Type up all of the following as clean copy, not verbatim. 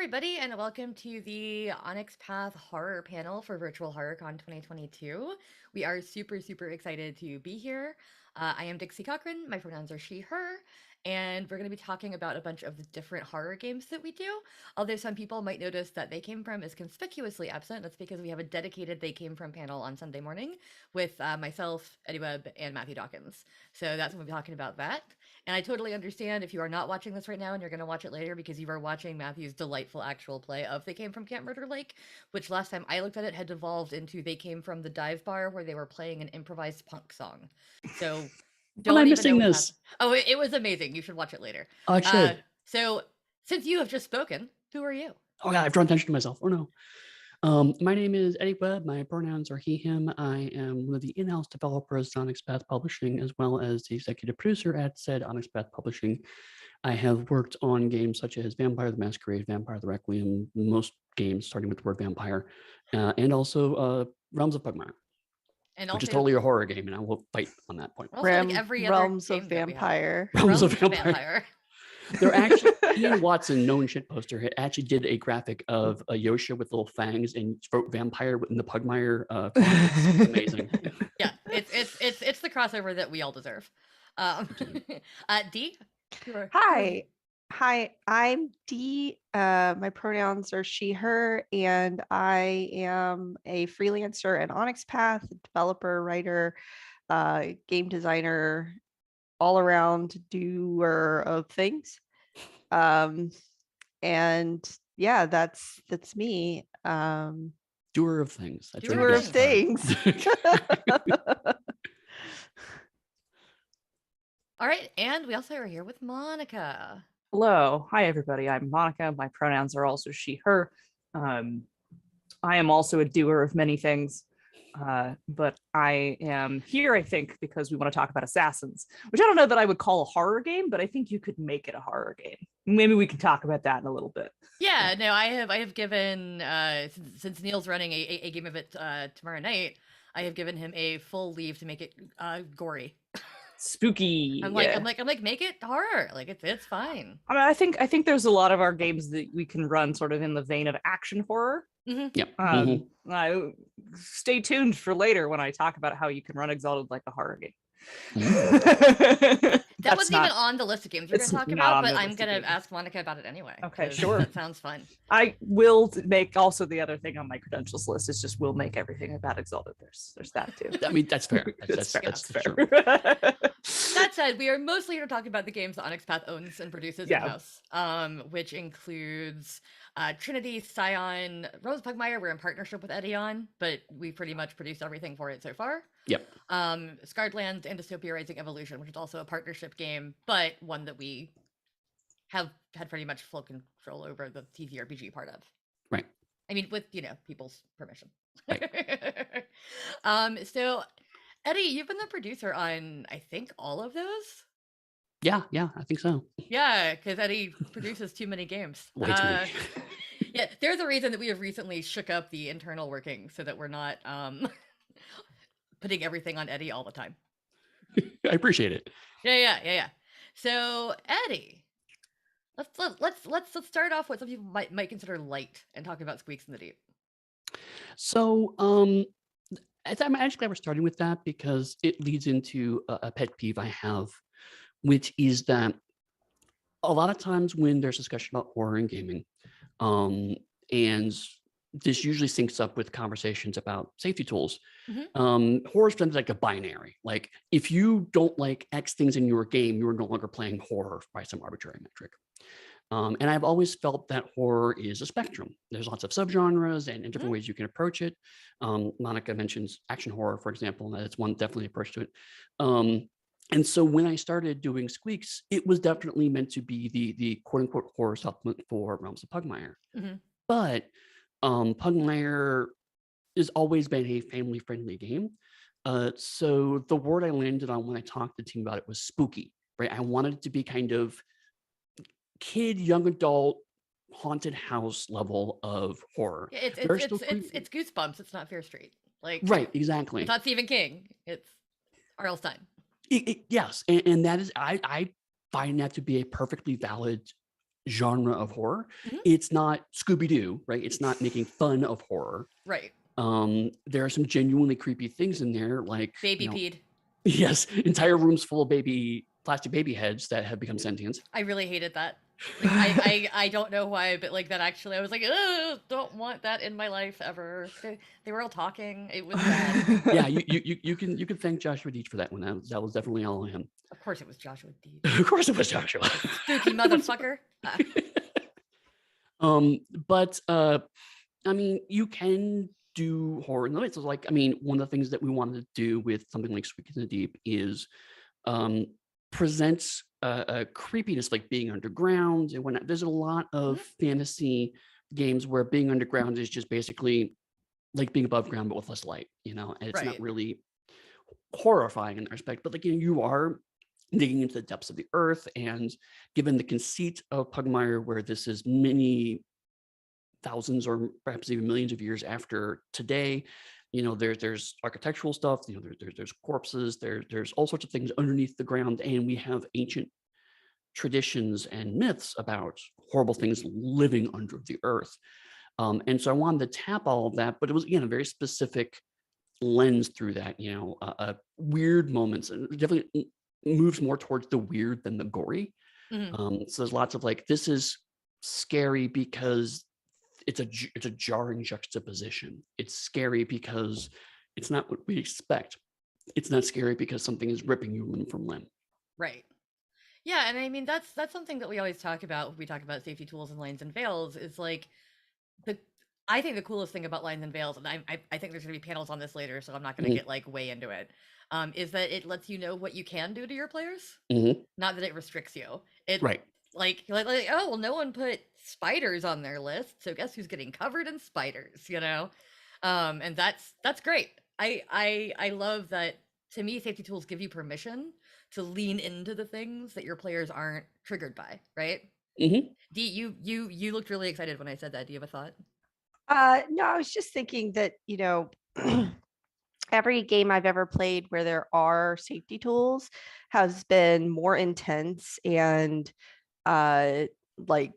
everybody, and welcome to the Onyx Path Horror Panel for Virtual HorrorCon 2022. We are super excited to be here. I am Dixie Cochran, my pronouns are she, her, and we're going to be talking about a bunch of the different horror games that we do. Although some people might notice that They Came From is conspicuously absent. That's because we have a dedicated They Came From panel on Sunday morning with myself, Eddy Webb, and Matthew Dawkins. So that's when we'll be talking about that. And I totally understand if you are not watching this right now and you're going to watch it later because you are watching Matthew's delightful actual play of They Came From Camp Murder Lake, which last time I looked at it had devolved into They Came From the Dive Bar where they were playing an improvised punk song. So Am I missing this? Oh, it was amazing. You should watch it later. I should. So since you have just spoken, who are you? Oh yeah, I've drawn attention to myself. Oh no. My name is Eddy Webb. My pronouns are he, him. I am one of the in-house developers at Onyx Path Publishing, as well as the executive producer at said Onyx Path Publishing. I have worked on games such as Vampire the Masquerade, Vampire the Requiem, most games starting with the word vampire, and also Realms of Pugmire, which is totally a horror game, and I will fight on that point. Like every other Realms of Vampire. Realms of Vampire. They're actually, Ian Watson, known shit poster, actually did a graphic of a Yosha with little fangs and wrote vampire in the Pugmire. It's amazing. Yeah, it's the crossover that we all deserve. Dee? Hi, I'm Dee. My pronouns are she, her, and I am a freelancer at Onyx Path, developer, writer, game designer, all around doer of things. And yeah, that's me. Doer of things. That's doer of things. All right, and we also are here with Monica. Hello. Hi, everybody. I'm Monica. My pronouns are also she, her. I am also a doer of many things, but I am here, I think, because we want to talk about Assassins, which I don't know that I would call a horror game, but I think you could make it a horror game. Maybe we can talk about that in a little bit. Yeah, no, I have given, since Neil's running a game of it tomorrow night, I have given him a full leave to make it gory. Spooky. I'm like, make it horror. Like it's fine. I mean, I think there's a lot of our games that we can run sort of in the vein of action horror. Mm-hmm. Yep. Stay tuned for later when I talk about how you can run Exalted like a horror game. That wasn't even on the list of games we're going to talk about, but I'm going to ask Monica about it anyway. Okay, sure. That sounds fun. I will make also the other thing on my credentials list is just we'll make everything about Exalted. There's that too. I mean, that's fair. That's fair. Sure. That said, we are mostly here to talk about the games that Onyx Path owns and produces in-house, which includes Trinity, Scion, Rose Pugmire. We're in partnership with Eddy on, but we pretty much produced everything for it so far. Yep. Skarglands and Dystopia Rising Evolution, which is also a partnership game, but one that we have had pretty much full control over the TTRPG part of. Right. I mean, with, people's permission. Right. So, Eddy, you've been the producer on, I think, all of those? Yeah, I think so. Yeah, because Eddy produces too many games. Way too many. Yeah, there's a reason that we have recently shook up the internal working so that we're not putting everything on Eddy all the time. I appreciate it. Yeah. So, Eddy, let's start off with what some people might consider light and talk about Squeaks in the Deep. So, I'm actually glad we're starting with that because it leads into a pet peeve I have, which is that a lot of times when there's discussion about horror and gaming, and this usually syncs up with conversations about safety tools. Mm-hmm. Horror is presented like a binary. Like if you don't like X things in your game, you are no longer playing horror by some arbitrary metric. And I've always felt that horror is a spectrum. There's lots of subgenres and different ways you can approach it. Monica mentions action horror, for example, and that's one definitely approach to it. And so when I started doing Squeaks, it was definitely meant to be the quote unquote horror supplement for Realms of Pugmire. Mm-hmm. But Pugmire has always been a family-friendly game. So the word I landed on when I talked to the team about it was spooky, right? I wanted it to be kind of kid, young adult, haunted house level of horror. Yeah, it's Goosebumps. It's not Fear Street. Like right, exactly. It's not Stephen King. It's R.L. Stine. Yes, and that is I find that to be a perfectly valid genre of horror. Mhm. It's not Scooby-Doo, right? It's not making fun of horror. Right. There are some genuinely creepy things in there, like Baby peed. Yes, entire rooms full of plastic baby heads that have become sentient. I really hated that. Like, I don't know why, but like that actually, I was like, ugh, don't want that in my life ever. They were all talking. It was bad. Yeah, you can thank Joshua Deitch for that one. That was definitely all him. Of course, it was Joshua D. Of course, it was Joshua. Spooky motherfucker. But I mean, you can do horror in the way. So, like, I mean, one of the things that we wanted to do with something like Squeaks in the Deep is presents a creepiness, like being underground. And when there's a lot of fantasy games where being underground is just basically like being above ground, but with less light, and it's not Right. really horrifying in that respect. But like, you are digging into the depths of the earth, and given the conceit of Pugmire, where this is many thousands or perhaps even millions of years after today, there's architectural stuff, there's corpses, there's all sorts of things underneath the ground, and we have ancient traditions and myths about horrible things living under the earth. And so I wanted to tap all of that, but it was, again, a very specific lens through that, weird moments, and definitely moves more towards the weird than the gory. Mhm. So there's lots of like, this is scary because it's a jarring juxtaposition. It's scary because it's not what we expect. It's not scary because something is ripping you limb from limb. Right. Yeah, and I mean that's something that we always talk about when we talk about safety tools and lines and veils. Is like the I think the coolest thing about lines and veils, and I think there's gonna be panels on this later, so I'm not gonna Mhm. get like way into it. Is that it lets you know what you can do to your players, Mhm. not that it restricts you. It Right. like oh well, no one put spiders on their list, so guess who's getting covered in spiders, and that's great. I love that. To me, safety tools give you permission to lean into the things that your players aren't triggered by, right? Mhm. D, you looked really excited when I said that. Do you have a thought? No, I was just thinking that, every game I've ever played where there are safety tools has been more intense and like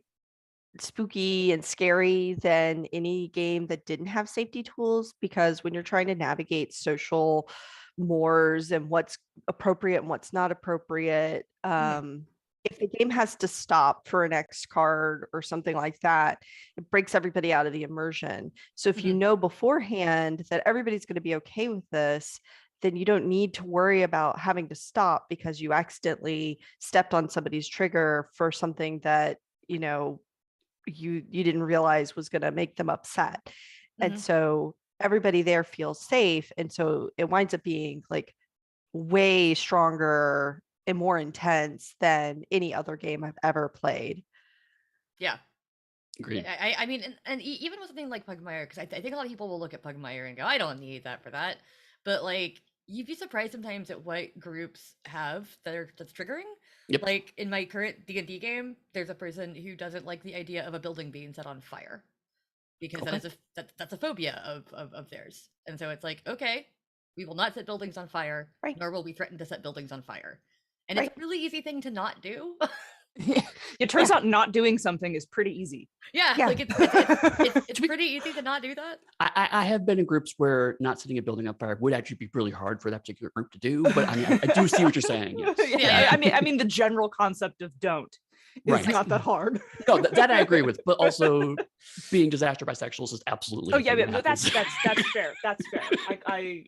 spooky and scary than any game that didn't have safety tools, because when you're trying to navigate social mores and what's appropriate and what's not appropriate, if the game has to stop for an X card or something like that, it breaks everybody out of the immersion. So if you Mhm. know beforehand that everybody's going to be okay with this, then you don't need to worry about having to stop because you accidentally stepped on somebody's trigger for something that, you didn't realize was going to make them upset. And Mhm. so everybody there feels safe, and so it winds up being like way stronger and more intense than any other game I've ever played. Yeah. Agreed. I mean, and even with something like Pugmire, because I think a lot of people will look at Pugmire and go, I don't need that for that. But like, you'd be surprised sometimes at what groups have that's triggering. Yep. Like in my current D&D game, there's a person who doesn't like the idea of a building being set on fire because Okay. that's a phobia of theirs. And so it's like, okay, we will not set buildings on fire, Right. nor will we threaten to set buildings on fire. And Right. it's a really easy thing to not do. It turns out not doing something is pretty easy. Yeah, Yeah. like it's pretty easy to not do that. I have been in groups where not setting a building on fire would actually be really hard for that particular group to do, but I mean, I do see what you're saying. Yes. Yeah. I mean the general concept of don't is Right. not that hard. No, that I agree with, but also being disaster bisexuals is absolutely. Oh a yeah, thing that that's happens. fair. That's fair. I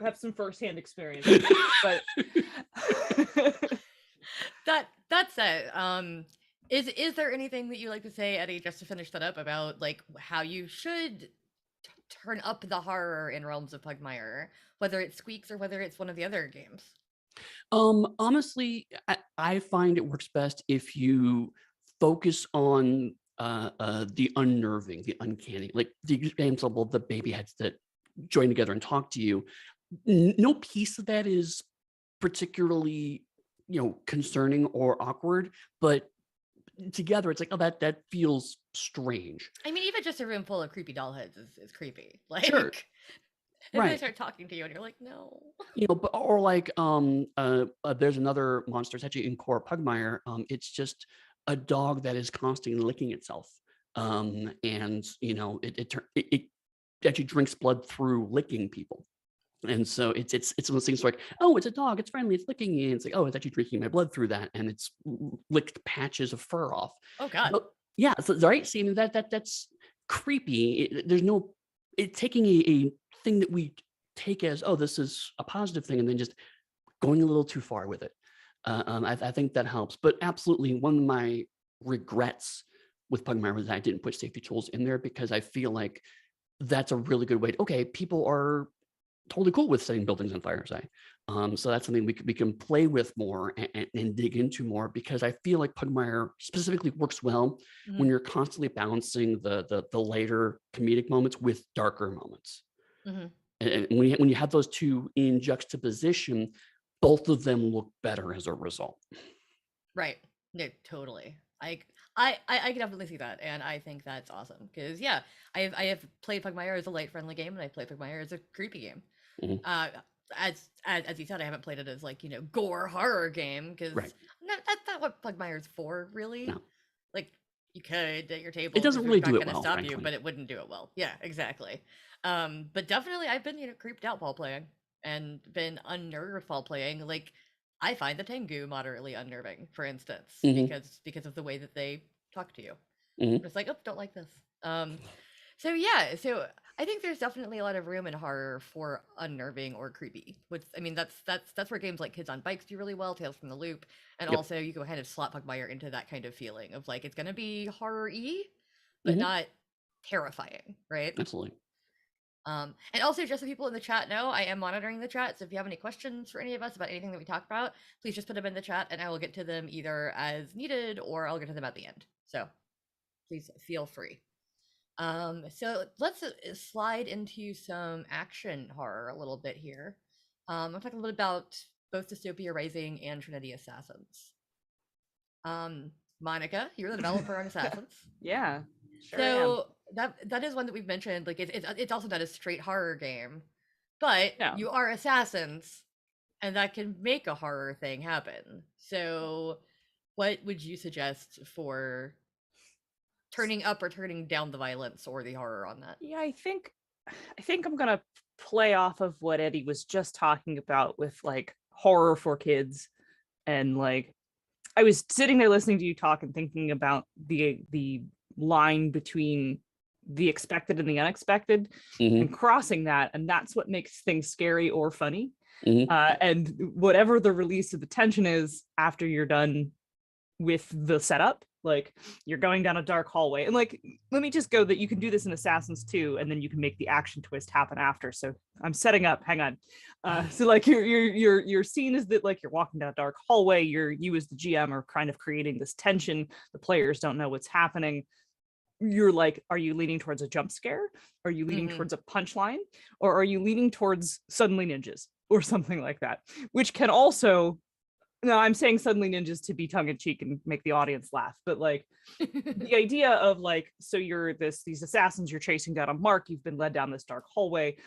have some firsthand experience, but That's it. Is there anything that you like to say, Eddie, just to finish that up about like how you should turn up the horror in Realms of Pugmire, whether it's Squeaks or whether it's one of the other games? Honestly, I find it works best if you focus on the unnerving, the uncanny, like the example of the baby heads that join together and talk to you. No piece of that is particularly, concerning or awkward, but together it's like, oh, that feels strange. I mean, even just a room full of creepy doll heads is creepy. Like, Sure. and they Right. start talking to you, and you're like, no. But or like there's another monster. It's actually in Core Pugmire. It's just a dog that is constantly licking itself, and it actually drinks blood through licking people. And so it's one of those things like, oh, it's a dog, it's friendly, it's licking you. And it's like, oh, it's actually drinking my blood through that, and it's licked patches of fur off. Oh God. But yeah, so, right. See, I mean, that's creepy. There's no taking a thing that we take as, oh, this is a positive thing, and then just going a little too far with it. I think that helps. But absolutely, one of my regrets with Pugmire was that I didn't put safety tools in there, because I feel like that's a really good way to, okay, people are totally cool with setting buildings on fire, say. So that's something we can play with more and dig into more, because I feel like Pugmire specifically works well when you're constantly balancing the lighter comedic moments with darker moments. And when you have those two in juxtaposition, both of them look better as a result. Right. No, totally. I can definitely see that, and I think that's awesome, because yeah, I have played Pugmire as a light friendly game, and I played Pugmire as a creepy game. As you said, I haven't played it as like, gore horror game, because that's not what Pugmire's for, really. No. Like, you could at your table. It doesn't really do it gonna well, stop frankly. you, but it wouldn't do it well. Yeah, exactly. But definitely, I've been creeped out while playing, and been unnerved while playing. Like, I find the Tengu moderately unnerving, for instance, because of the way that they talk to you. It's like, oh, don't like this. So yeah, so I think there's definitely a lot of room in horror for unnerving or creepy. I mean, that's where games like Kids on Bikes do really well, Tales from the Loop, and also you go ahead and slot Pugmire into that kind of feeling of like, it's gonna be horror-y, but not terrifying, right? Absolutely. And also, just so people in the chat know, I am monitoring the chat, so if you have any questions for any of us about anything that we talked about, please just put them in the chat, and I will get to them either as needed, or I'll get to them at the end. So please feel free. So let's slide into some action horror a little bit here. I'm talking a little bit about both Dystopia Rising and Trinity Assassins. Monica, you're the developer on Assassins. Yeah, sure so that is one that we've mentioned. Like, it's also not a straight horror game, but you are assassins, and that can make a horror thing happen. So what would you suggest for turning up or turning down the violence or the horror on that? Yeah, I think I'm gonna play off of what Eddy was just talking about with like horror for kids. And like, I was sitting there listening to you talk and thinking about the line between the expected and the unexpected, and crossing that, and that's what makes things scary or funny. And whatever the release of the tension is after you're done with the setup, like you're going down a dark hallway, and like, let me just go that you can do this in Assassins too, and then you can make the action twist happen after. So I'm setting up, hang on. So like your scene is that like you're walking down a dark hallway, you as the GM are kind of creating this tension, the players don't know what's happening. You're like, are you leaning towards a jump scare? Are you leaning towards a punchline? Or are you leaning towards suddenly ninjas or something like that? Which can also, no, I'm saying suddenly ninjas to be tongue-in-cheek and make the audience laugh, but like the idea of like, so you're these assassins, you're chasing down a mark, you've been led down this dark hallway,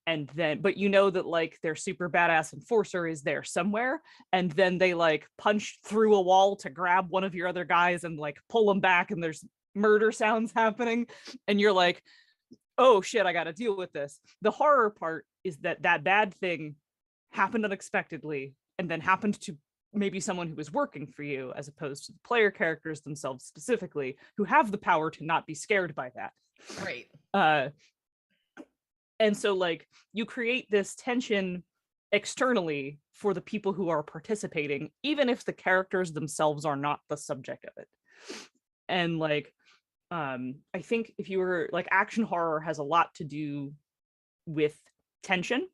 and then, but you know that like their super badass enforcer is there somewhere, and then they like punch through a wall to grab one of your other guys and like pull them back, and there's murder sounds happening, and you're like, oh shit, I gotta deal with this. The horror part is that bad thing happened unexpectedly, and then happened to maybe someone who was working for you, as opposed to the player characters themselves specifically, who have the power to not be scared by that. Right. And so like you create this tension externally for the people who are participating, even if the characters themselves are not the subject of it. And like, I think if you were like, action horror has a lot to do with tension.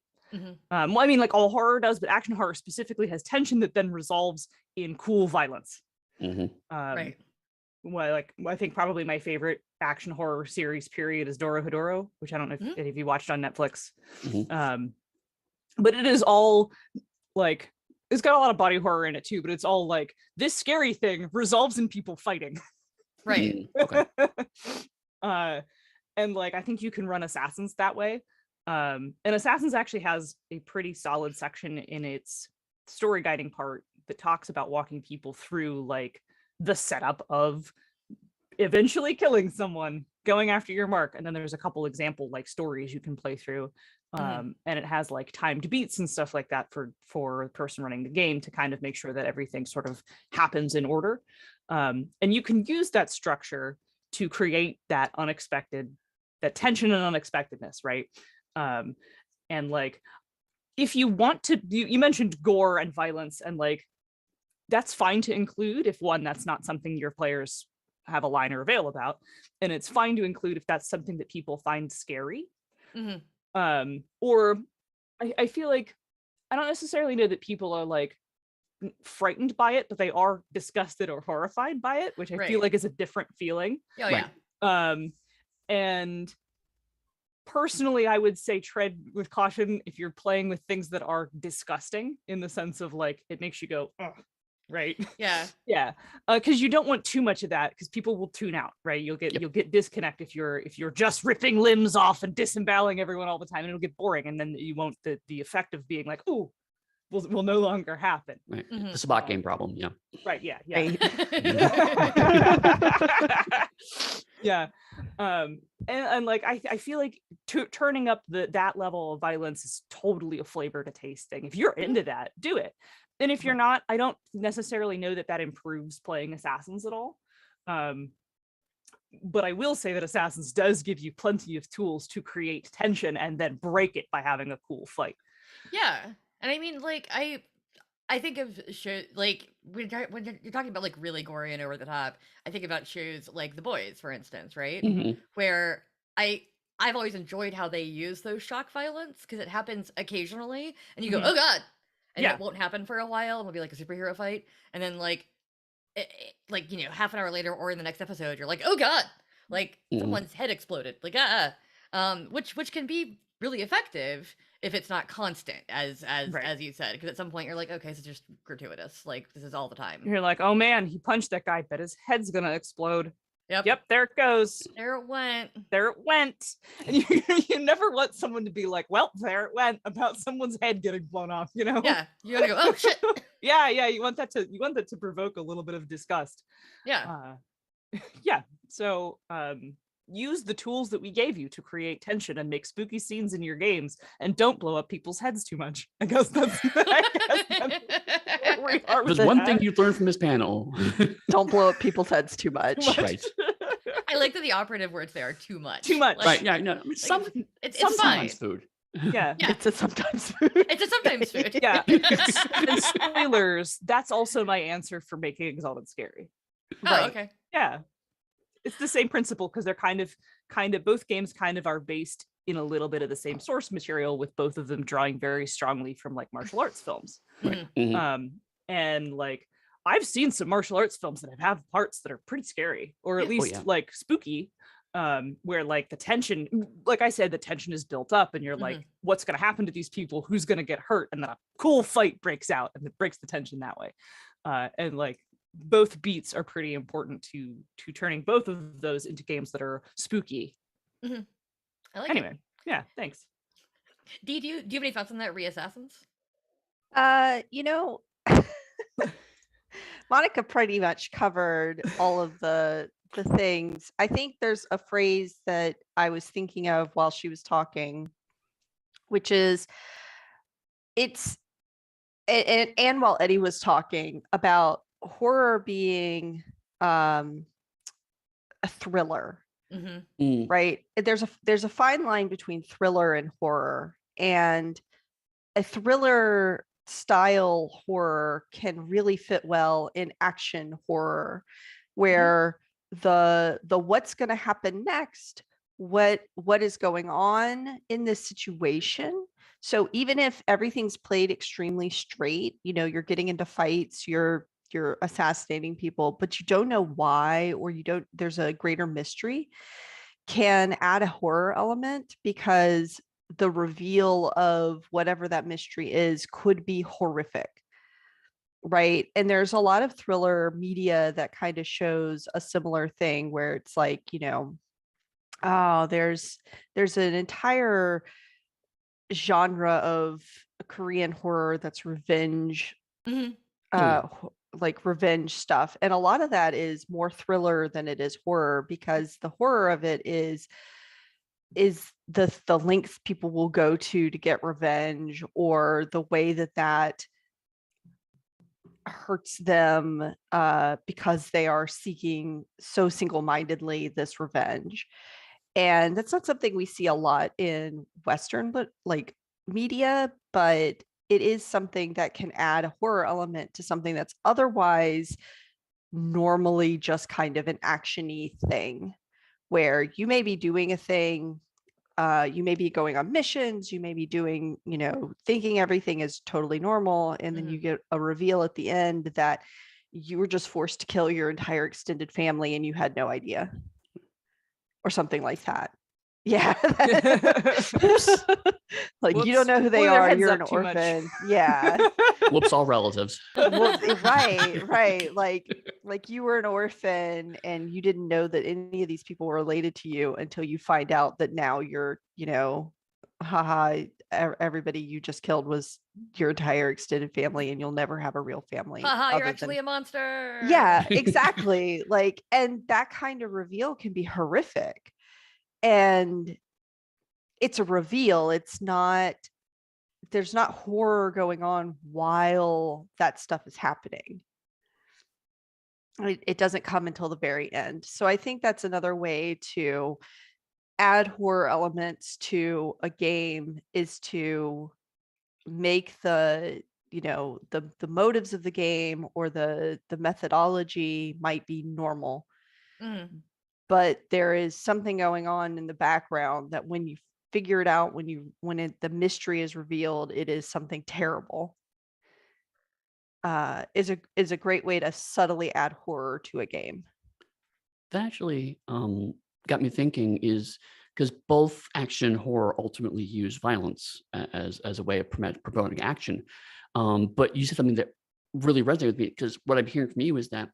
Well, I mean, like all horror does, but action horror specifically has tension that then resolves in cool violence. Right. Well, like, I think probably my favorite action horror series period is Dorohedoro, which I don't know if any of you watched on Netflix. But it is all like, it's got a lot of body horror in it too, but it's all like, this scary thing resolves in people fighting. Right. Okay. And like, I think you can run Assassins that way. And Assassins actually has a pretty solid section in its story guiding part that talks about walking people through like the setup of eventually killing someone, going after your mark, and then there's a couple example like stories you can play through, and it has like timed beats and stuff like that for the person running the game to kind of make sure that everything sort of happens in order, and you can use that structure to create that tension and unexpectedness, right? And like, if you want to, you mentioned gore and violence, and like that's fine to include if that's not something your players have a line or a veil about, and it's fine to include if that's something that people find scary. Or I feel like I don't necessarily know that people are like frightened by it, but they are disgusted or horrified by it, which I feel like is a different feeling. And personally, I would say tread with caution if you're playing with things that are disgusting, in the sense of like it makes you go, ugh, right? Yeah. Because you don't want too much of that, because people will tune out, right? You'll get disconnect if you're just ripping limbs off and disemboweling everyone all the time, and it'll get boring, and then you won't the effect of being like, ooh, will no longer happen. Right. The spot game problem. Yeah. Right. Yeah. Yeah. And like I feel like turning up that level of violence is totally a flavor to tasting. If you're into that, do it. And if you're not, I don't necessarily know that improves playing Assassins at all. But I will say that Assassins does give you plenty of tools to create tension and then break it by having a cool fight. Yeah. And I mean, like, I think of shows like when you're talking about like really gory and over the top, I think about shows like The Boys, for instance, right? Where I've always enjoyed how they use those shock violence, because it happens occasionally and you go, oh God, and it won't happen for a while, and it'll be like a superhero fight, and then like like, you know, half an hour later or in the next episode, you're like, oh God, like someone's head exploded, like which can be really effective if it's not constant, as you said, because at some point you're like, okay, so it's just gratuitous, like this is all the time. You're like, oh man, he punched that guy, bet his head's gonna explode. Yep, there it goes. There it went. And you never want someone to be like, well, there it went, about someone's head getting blown off, you know? Yeah, you gotta go, oh shit. yeah, you want that to provoke a little bit of disgust. Yeah. So use the tools that we gave you to create tension and make spooky scenes in your games, and don't blow up people's heads too much. I guess that's where we are. There's one thing you learned from this panel. Don't blow up people's heads too much. Right. I like that the operative words there are too much. Like, right. Yeah. No. It's sometimes food. Yeah. It's a sometimes food. It's a sometimes food. Yeah. And spoilers, that's also my answer for making Exalted scary. Oh, okay. Yeah. It's the same principle, because they're kind of both games kind of are based in a little bit of the same source material, with both of them drawing very strongly from like martial arts films. And like I've seen some martial arts films that have parts that are pretty scary, or at least like spooky, where like the tension, like I said, the tension is built up, and you're like, what's going to happen to these people? Who's going to get hurt? And then a cool fight breaks out, and it breaks the tension that way. And like both beats are pretty important to turning both of those into games that are spooky. I like anyway, it. Yeah, thanks. Dee, do you have any thoughts on that Assassins? You know, Monica pretty much covered all of the things. I think there's a phrase that I was thinking of while she was talking, which is and while Eddy was talking about horror being a thriller, right? There's a fine line between thriller and horror, and a thriller style horror can really fit well in action horror, where the what's going to happen next, what is going on in this situation. So even if everything's played extremely straight, you know, you're getting into fights, you're assassinating people, but you don't know why, or there's a greater mystery, can add a horror element, because the reveal of whatever that mystery is could be horrific, right? And there's a lot of thriller media that kind of shows a similar thing, where it's like, you know, there's an entire genre of Korean horror that's revenge like revenge stuff, and a lot of that is more thriller than it is horror, because the horror of it is the lengths people will go to get revenge, or the way that hurts them because they are seeking so single-mindedly this revenge. And that's not something we see a lot in Western, but like media, but it is something that can add a horror element to something that's otherwise normally just kind of an action-y thing, where you may be doing a thing, you may be going on missions, you may be doing, thinking everything is totally normal, and then you get a reveal at the end that you were just forced to kill your entire extended family and you had no idea, or something like that. Yeah. Like, you don't know who they are, you're an orphan. Yeah. Whoops, all relatives. Well, right. Like you were an orphan and you didn't know that any of these people were related to you until you find out that now you're, haha, everybody you just killed was your entire extended family, and you'll never have a real family. Haha, you're actually a monster. Yeah, exactly. Like, and that kind of reveal can be horrific. And it's a reveal. There's not horror going on while that stuff is happening. It doesn't come until the very end. So I think that's another way to add horror elements to a game, is to make the motives of the game, or the methodology might be normal. But there is something going on in the background that when you figure it out, when the mystery is revealed, it is something terrible. Is a great way to subtly add horror to a game. That actually got me thinking, is because both action and horror ultimately use violence as a way of promoting action. But you said something that really resonated with me, because what I'm hearing from you is that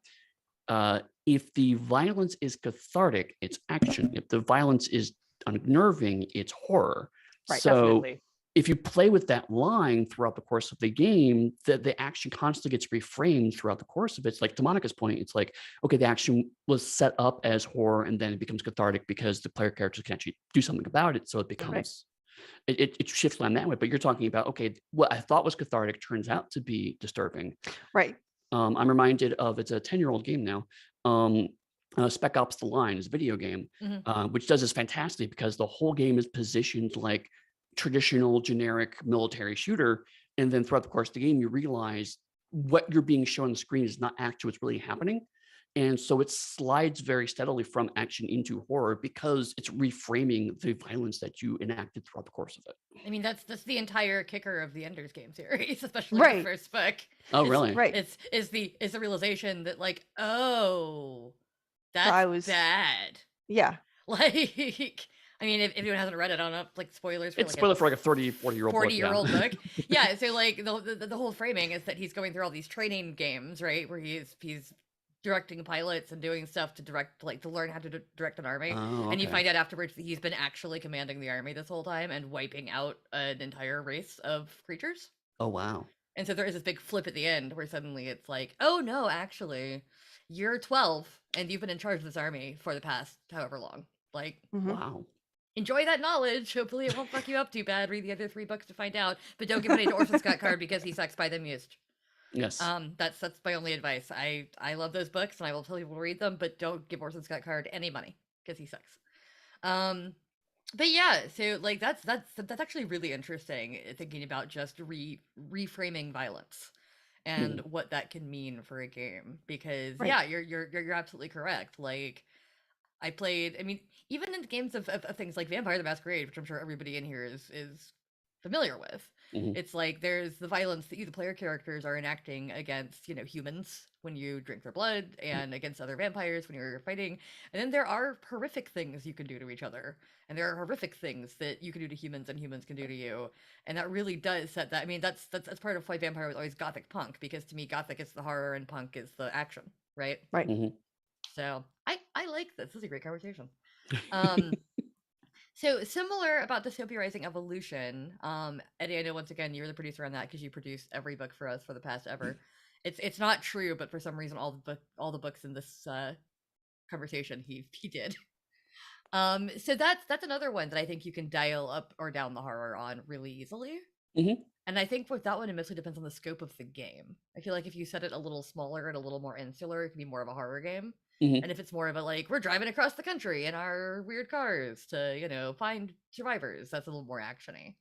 if the violence is cathartic, it's action. If the violence is unnerving, it's horror. Right, so definitely. If you play with that line throughout the course of the game, the action constantly gets reframed throughout the course of it. It's like, to Monica's point, it's like, okay, the action was set up as horror, and then it becomes cathartic because the player characters can actually do something about it. So it becomes, it shifts on that way. But you're talking about, okay, what I thought was cathartic turns out to be disturbing. Right. I'm reminded of, it's a 10-year-old game now. Spec Ops: The Line is a video game, which does this fantastically, because the whole game is positioned like traditional generic military shooter, and then throughout the course of the game you realize what you're being shown on the screen is not actually what's really happening, and so it slides very steadily from action into horror because it's reframing the violence that you enacted throughout the course of it. I mean, that's the entire kicker of the Ender's Game series, especially the first book. Oh, really? Right. It's the realization that, like, oh, that's bad. Yeah. Like, I mean, if anyone hasn't read it, I don't know, like, spoilers for it's spoiler for like a 40-year-old 40-year-old book. Yeah, so like the whole framing is that he's going through all these training games, right, where he's directing pilots and doing stuff to learn how to direct an army. And you find out afterwards that he's been actually commanding the army this whole time and wiping out an entire race of creatures. Oh, wow. And so there is this big flip at the end where suddenly it's like, oh no, actually, you're 12 and you've been in charge of this army for the past however long. Like, wow. Enjoy that knowledge. Hopefully it won't fuck you up too bad. Read the other 3 books to find out. But don't give money to Orphan Scott Card because he sucks by them used. Yes. That's my only advice. I love those books and I will tell people to read them, but don't give Orphan Scott Card any money because he sucks. But yeah, so like that's actually really interesting, thinking about just reframing violence and what that can mean for a game, because yeah, you're absolutely correct. Like, I played, I mean, even in games of things like Vampire the Masquerade, which I'm sure everybody in here is familiar with. It's like there's the violence that you, the player characters, are enacting against, humans when you drink their blood, and against other vampires when you're fighting. And then there are horrific things you can do to each other. And there are horrific things that you can do to humans and humans can do to you. And that really does set that. I mean, that's part of why Vampire was always gothic punk, because to me, gothic is the horror and punk is the action, right? Right. So I like this. This is a great conversation. So similar about Dystopia Rising Evolution. Eddy, I know once again you're the producer on that because you produced every book for us for the past ever. It's not true, but for some reason all the books in this conversation he did. So that's another one that I think you can dial up or down the horror on really easily. Mhm. And I think with that one, it mostly depends on the scope of the game. I feel like if you set it a little smaller and a little more insular, it can be more of a horror game. Mhm. And if it's more of a like we're driving across the country in our weird cars to find survivors, that's a little more actiony.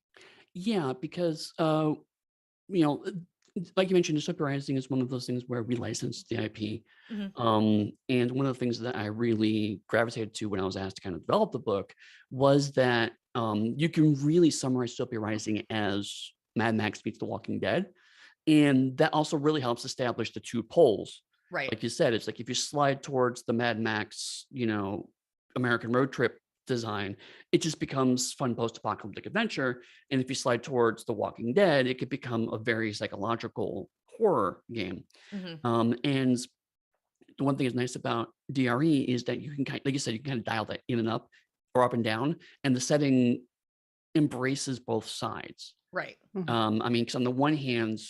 Yeah, because like you mentioned, Dystopia Rising is one of those things where we licensed the IP. Mhm. And one of the things that I really gravitated to when I was asked to kind of develop the book was that you can really summarize Dystopia Rising as Mad Max meets The Walking Dead. And that also really helps establish the two poles. Right. Like you said, it's like if you slide towards the Mad Max, American road trip design, it just becomes fun post-apocalyptic adventure. And if you slide towards The Walking Dead, it could become a very psychological horror game. Mhm. And the one thing that's nice about DRE is that you can like you said, you can kind of dial that in and up or up and down, and the setting embraces both sides. Right. I mean, because on the one hand,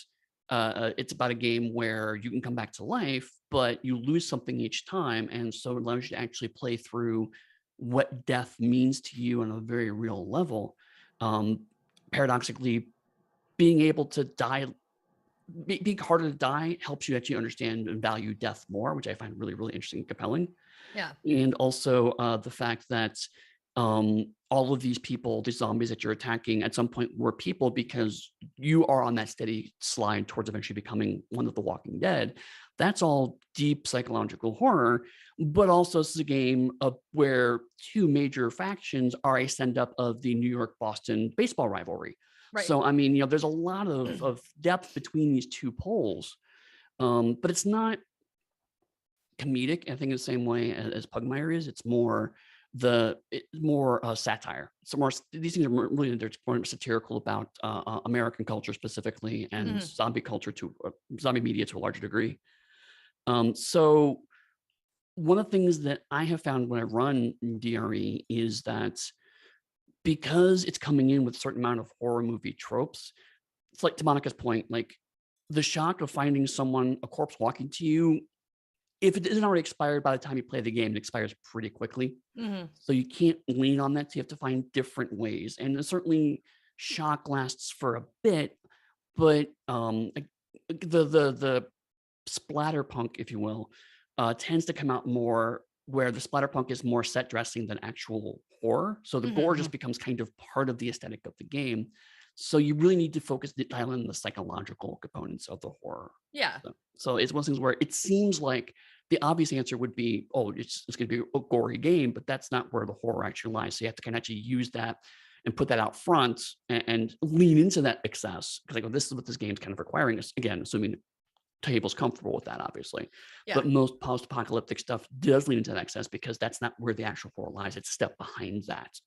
it's about a game where you can come back to life, but you lose something each time, and so it allows you to actually play through what death means to you on a very real level. Paradoxically, being able to die, being harder to die, helps you actually understand and value death more, which I find really, really interesting and compelling. Yeah. And also the fact that all of these people, these zombies that you're attacking at some point were people because you are on that steady slide towards eventually becoming one of the Walking Dead. That's all deep psychological horror, but also this is a game where two major factions are a send up of the New York-Boston baseball rivalry. Right. So, I mean, there's a lot of depth between these two poles, but it's not comedic. I think in the same way as Pugmire is. It's more satire. So more these things are really they're more satirical about American culture specifically and Mhm. zombie culture zombie media to a larger degree. So one of the things that I have found when I run DRE is that because it's coming in with a certain amount of horror movie tropes, it's like to Monica's point, like the shock of finding a corpse walking to you, if it isn't already expired by the time you play the game, it expires pretty quickly. Mhm. So you can't lean on that. So you have to find different ways. And certainly shock lasts for a bit, but the splatterpunk, if you will, tends to come out more where the splatterpunk is more set dressing than actual horror. So the gore just becomes kind of part of the aesthetic of the game. So you really need to dial in the psychological components of the horror. Yeah. So it's one of those things where it seems like the obvious answer would be, oh, it's going to be a gory game, but that's not where the horror actually lies. So you have to kind of actually use that and put that out front and lean into that excess. Because like, this is what this game's kind of requiring us. Again, assuming table's comfortable with that, obviously. Yeah. But most post-apocalyptic stuff does lean into that excess because that's not where the actual horror lies. It's a step behind that.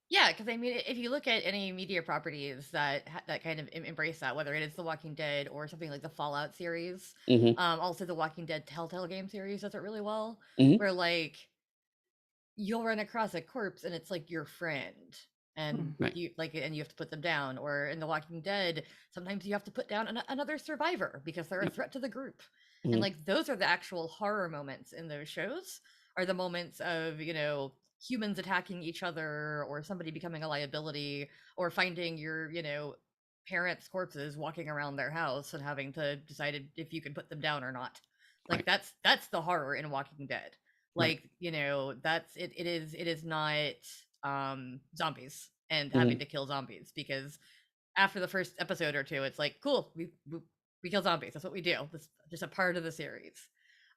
Yeah, because I mean, if you look at any media properties that kind of embrace that, whether it is The Walking Dead or something like the Fallout series, also the Walking Dead Telltale game series does it really well, where like you'll run across a corpse and it's like your friend, and Right. you have to put them down. Or in The Walking Dead, sometimes you have to put down another survivor because they're a threat to the group. And like those are the actual horror moments in those shows, are the moments of humans attacking each other, or somebody becoming a liability, or finding your parents' corpses walking around their house and having to decide if you can put them down or not. Like that's the horror in Walking Dead. Like that's it is not zombies and having to kill zombies, because after the first episode or two it's like, cool, we kill zombies, that's what we do, that's just a part of the series.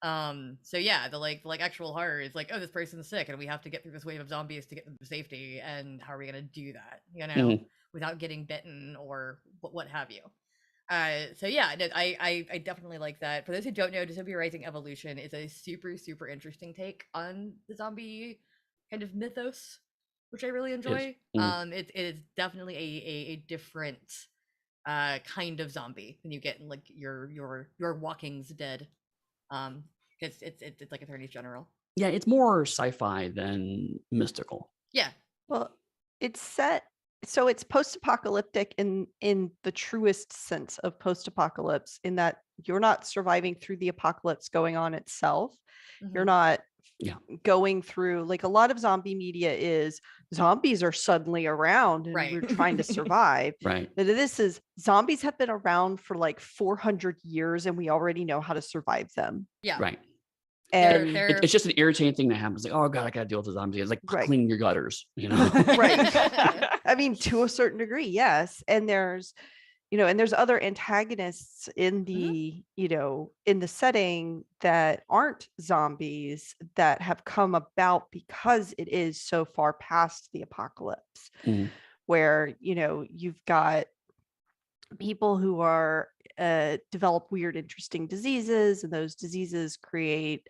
So yeah, the like actual horror is like, oh, this person's sick and we have to get through this wave of zombies to get them to safety, and how are we going to do that without getting bitten or what have you. So yeah, no, I definitely like that. For those who don't know, Dystopia Rising Evolution is a super, super interesting take on the zombie kind of mythos, which I really enjoy. It is definitely a different kind of zombie than you get in like your Walking's Dead. Because it's like Attorney General. Yeah, it's more sci-fi than mystical. Yeah. Well, it's set So it's post-apocalyptic in the truest sense of post-apocalypse, in that you're not surviving through the apocalypse going on itself. You're Mhm. not Yeah. going through, like, a lot of zombie media is zombies are suddenly around and Right. we're trying to survive. Right. But this is zombies have been around for like 400 years and we already know how to survive them. Yeah. Right. And They're It's just an irritating thing that happens. Like, oh God, I gotta deal with the zombies. It's like Right. clean your gutters, you know? Right. I mean, to a certain degree, yes. And there's, and there's other antagonists in the, in the setting that aren't zombies that have come about because it is so far past the apocalypse, Mhm. where, you've got people who are develop weird, interesting diseases, and those diseases create,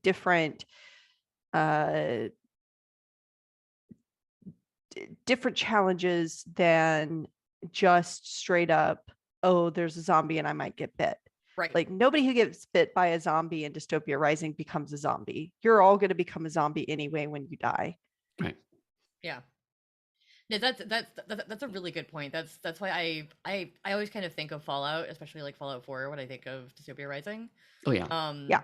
different different challenges than just straight up, oh, there's a zombie and I might get bit. right. Like, nobody who gets bit by a zombie in Dystopia Rising becomes a zombie. You're all going to become a zombie anyway when you die. Right. Yeah. No, that's a really good point. That's why I always kind of think of Fallout, especially like Fallout 4, when I think of Dystopia Rising. Oh yeah. Yeah.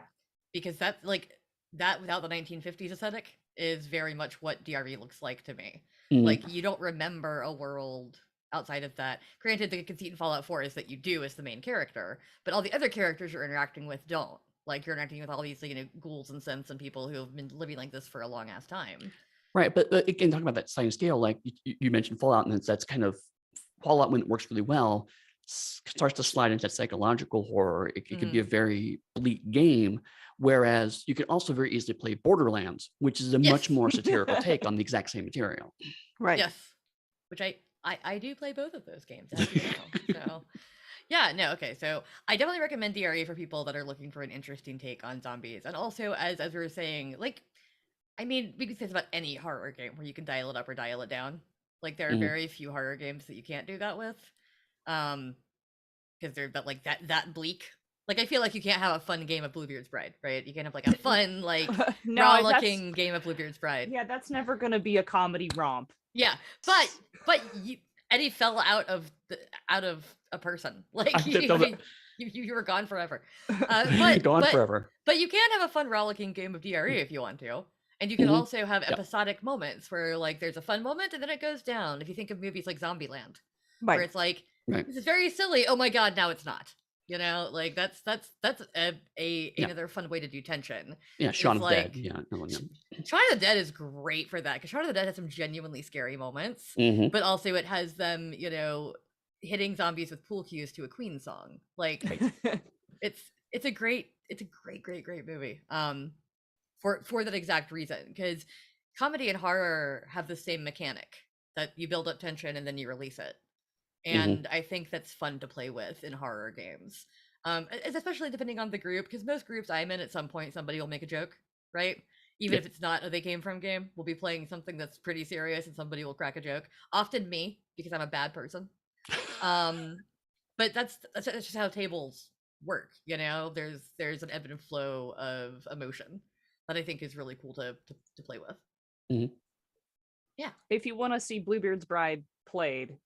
Because that's like that without the 1950s aesthetic is very much what DRE looks like to me. Mhm. Like, you don't remember a world outside of that. Granted, the conceit in Fallout 4 is that you do as the main character, but all the other characters you're interacting with don't. Like, you're interacting with all these, ghouls and synths and people who have been living like this for a long ass time. Right. But again, talking about that sliding scale, like you mentioned Fallout, and that's kind of Fallout when it works really well, starts to slide into psychological horror. It could be a very bleak game. Whereas you can also very easily play Borderlands, which is a much Yes. more satirical take on the exact same material. Right. Yes, which I do play both of those games, as you know. So yeah, no, okay. So I definitely recommend DRE for people that are looking for an interesting take on zombies, and also as we were saying, like, I mean, we could say this about any horror game where you can dial it up or dial it down. Like, there are Mhm. very few horror games that you can't do that with, because they're that bleak. Like, I feel like you can't have a fun game of Bluebeard's Bride, right? You can't have like a fun No, rollicking game of Bluebeard's Bride. Yeah, that's never gonna be a comedy romp. Yeah, but Eddy fell out of a person. Like, I did feel that. you were gone forever. But Gone but forever. but you can have a fun rollicking game of DRE if you want to. And you can Mhm. also have Yep. episodic moments where, like, there's a fun moment and then it goes down. If you think of movies like Zombieland, where Right. it's like, Right. this is very silly. Oh my god, now it's not. Like, that's Yeah. another fun way to do tension. Yeah. Shaun It's of the Dead. like, Yeah. Oh, yeah. Shaun of the Dead is great for that, because Shaun of the Dead has some genuinely scary moments, Mhm. but also it has them, hitting zombies with pool cues to a Queen song. Like, it's a great movie. For that exact reason, because comedy and horror have the same mechanic, that you build up tension and then you release it. And I think that's fun to play with in horror games. Especially depending on the group, because most groups I'm in, at some point somebody will make a joke, right? Even Yep. if it's not a They Came From game, we'll be playing something that's pretty serious and somebody will crack a joke. Often me, because I'm a bad person. But that's just how tables work, There's an ebb and flow of emotion that I think is really cool to play with. Mhm. Yeah. If you want to see Bluebeard's Bride played,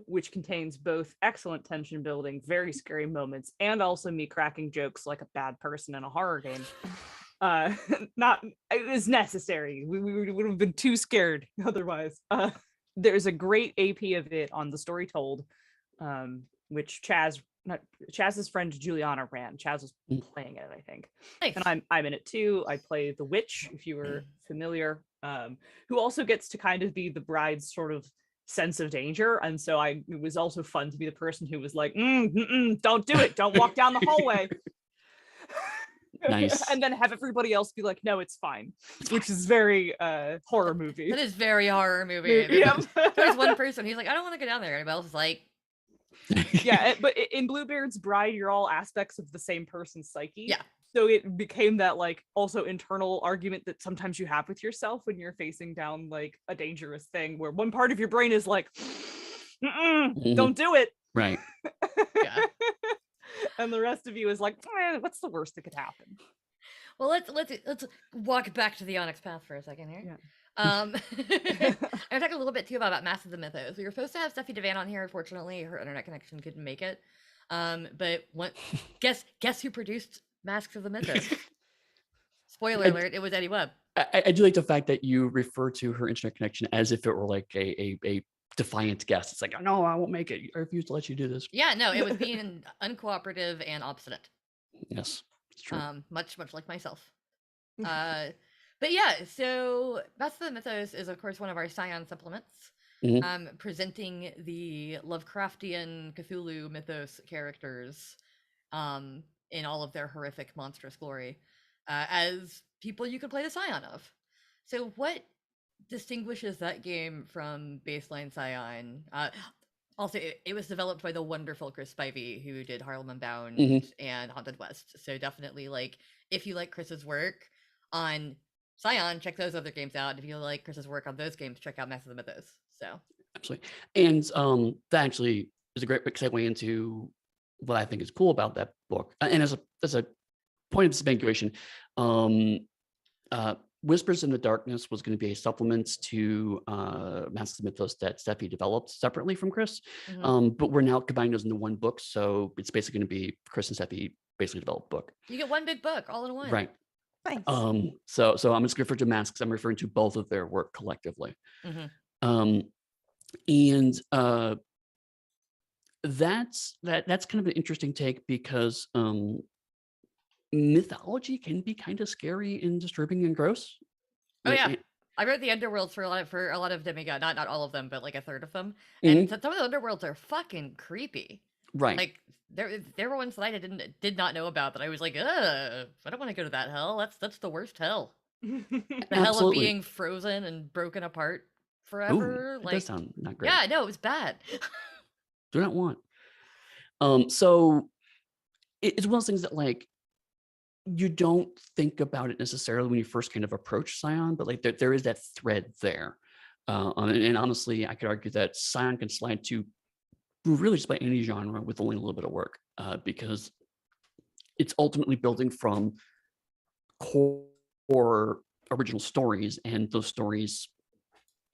which contains both excellent tension building, very scary moments, and also me cracking jokes like a bad person in a horror game, not it was necessary. We would have been too scared otherwise. There's a great AP of it on The Story Told, which Chaz's friend Juliana ran. Chaz was playing it, I think. Nice. And I'm in it too. I play the witch, if you were familiar, who also gets to kind of be the bride's sort of sense of danger. And so it was also fun to be the person who was like, don't do it, don't walk down the hallway. Nice. And then have everybody else be like, no, it's fine, which is very horror movie. That is very horror movie. Yep. There's one person, he's like, I don't want to go down there. Everybody else is like, Yeah, but in Bluebeard's Bride, you're all aspects of the same person's psyche. Yeah. So it became that like also internal argument that sometimes you have with yourself when you're facing down like a dangerous thing, where one part of your brain is like, don't do it. Right. Yeah. And the rest of you is like, what's the worst that could happen? Well, let's walk back to the Onyx Path for a second here. Yeah. I'm gonna talk a little bit too about Mass of the Mythos. We were supposed to have Steffie Vaan on here. Unfortunately, her internet connection couldn't make it. But guess who produced Masks of the Mythos? Spoiler alert: it was Eddy Webb. I do like the fact that you refer to her internet connection as if it were like a defiant guest. It's like, oh, no, I won't make it. I refuse to let you do this. Yeah, no, it was being uncooperative and obstinate. Yes, it's true. Much like myself. But yeah, so Mass of the Mythos is of course one of our Scion supplements, presenting the Lovecraftian Cthulhu mythos characters in all of their horrific, monstrous glory as people you could play the Scion of. So what distinguishes that game from baseline Scion? Also, it was developed by the wonderful Chris Spivey, who did Harlem Unbound and Haunted West. So definitely, like, if you like Chris's work on Scion, check those other games out. If you like Chris's work on those games, check out Mass of the Mythos. So absolutely, and that actually is a great segue into what I think is cool about that book. And as a point of disambiguation, Whispers in the Darkness was going to be a supplement to Mass of the Mythos that Steffi developed separately from Chris. But we're now combining those into one book, so it's basically going to be Chris and Steffi basically developed book. You get one big book all in one. Right. Nice. So I'm just going to refer to Masks. I'm referring to both of their work collectively. That's kind of an interesting take because mythology can be kind of scary and disturbing and gross. Oh yeah, I wrote the underworlds for a lot of demigod, not all of them, but like a third of them. And some of the underworlds are fucking creepy. Right. Like there were ones that I did not know about that I was like, I don't want to go to that hell. That's the worst hell. The hell of being frozen and broken apart forever. Ooh, that does sound not great. Yeah, no, it was bad. Do not want. So it's one of those things that like you don't think about it necessarily when you first kind of approach Scion, but like there is that thread there. And honestly, I could argue that Scion can slide to really just by any genre with only a little bit of work, because it's ultimately building from core original stories, and those stories,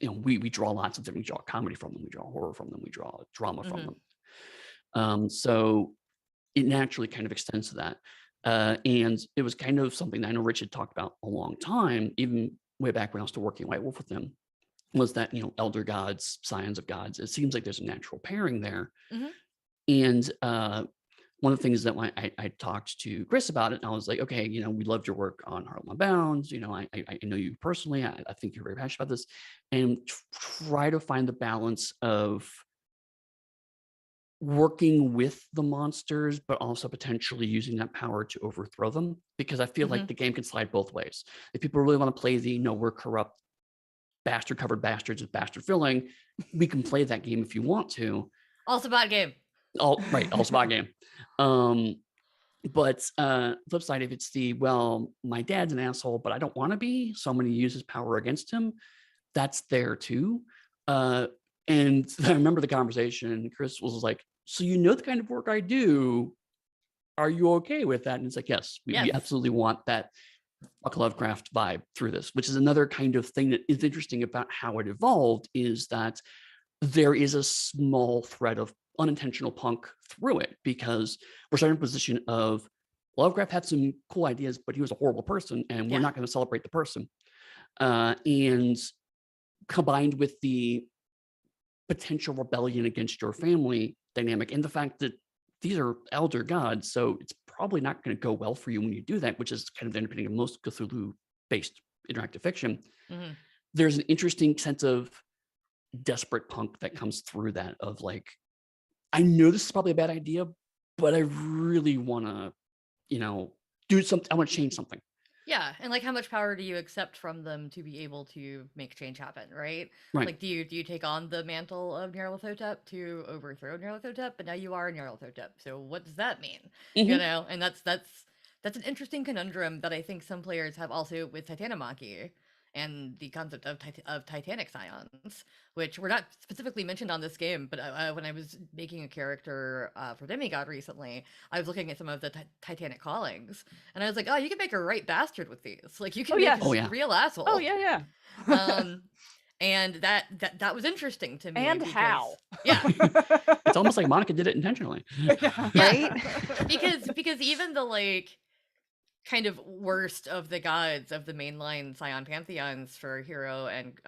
we draw lots of different, we draw comedy from them, we draw horror from them, we draw drama from them. So it naturally kind of extends to that. And it was kind of something that I know Rich had talked about a long time, even way back when I was still working White Wolf with him, was that, elder gods, scions of gods, it seems like there's a natural pairing there. And one of the things that when I talked to Chris about it, I was like, okay, we loved your work on Harlem Unbound. I know you personally. I think you're very passionate about this, and try to find the balance of working with the monsters, but also potentially using that power to overthrow them. Because I feel like the game can slide both ways. If people really want to play the, we're corrupt, bastard covered bastards with bastard filling, we can play that game if you want to. Also bad game. Right, also bad game. But flip side, if it's my dad's an asshole, but I don't want to be, so I'm going to use his power against him, that's there too. And I remember the conversation, Chris was like, so the kind of work I do, are you okay with that? And it's like, yes, we absolutely want that Lovecraft vibe through this, which is another kind of thing that is interesting about how it evolved, is that there is a small thread of unintentional punk through it, because we're starting in a position of Lovecraft had some cool ideas, but he was a horrible person, and we're not going to celebrate the person. And combined with the potential rebellion against your family dynamic, and the fact that these are elder gods, so it's probably not going to go well for you when you do that, which is kind of the underpinning of most Cthulhu-based interactive fiction. There's an interesting sense of desperate punk that comes through that, of like, I know this is probably a bad idea, but I really want to, do something. I want to change something. Yeah, and like, how much power do you accept from them to be able to make change happen, right? Right. Like, do you take on the mantle of Nyarlathotep to overthrow Nyarlathotep, but now you are Nyarlathotep, so what does that mean? And that's an interesting conundrum that I think some players have also with Titanomachy. and the concept of Titanic scions, which were not specifically mentioned on this game. But when I was making a character for Demigod recently, I was looking at some of the Titanic callings, and I was like, oh, you can make a right bastard with these. Like, you can Oh, make yes. a Oh, yeah. real asshole. Oh yeah, yeah. And that was interesting to me. And because, how? Yeah. It's almost like Monica did it intentionally. Yeah. Yeah. Right? because even the like kind of worst of the gods of the mainline Scion pantheons for Hero and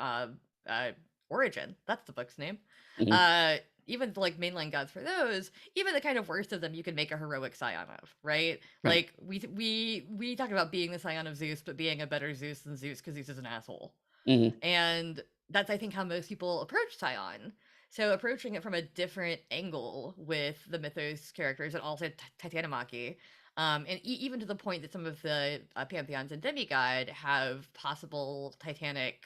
Origin, that's the book's name. Mhm. Even the like mainline gods for those, even the kind of worst of them, you can make a heroic Scion of, right? Right. Like we talk about being the Scion of Zeus, but being a better Zeus than Zeus because Zeus is an asshole. Mhm. And that's, I think, how most people approach Scion. So approaching it from a different angle with the Mythos characters and also Titanomachy, and even to the point that some of the pantheons in Demigod have possible Titanic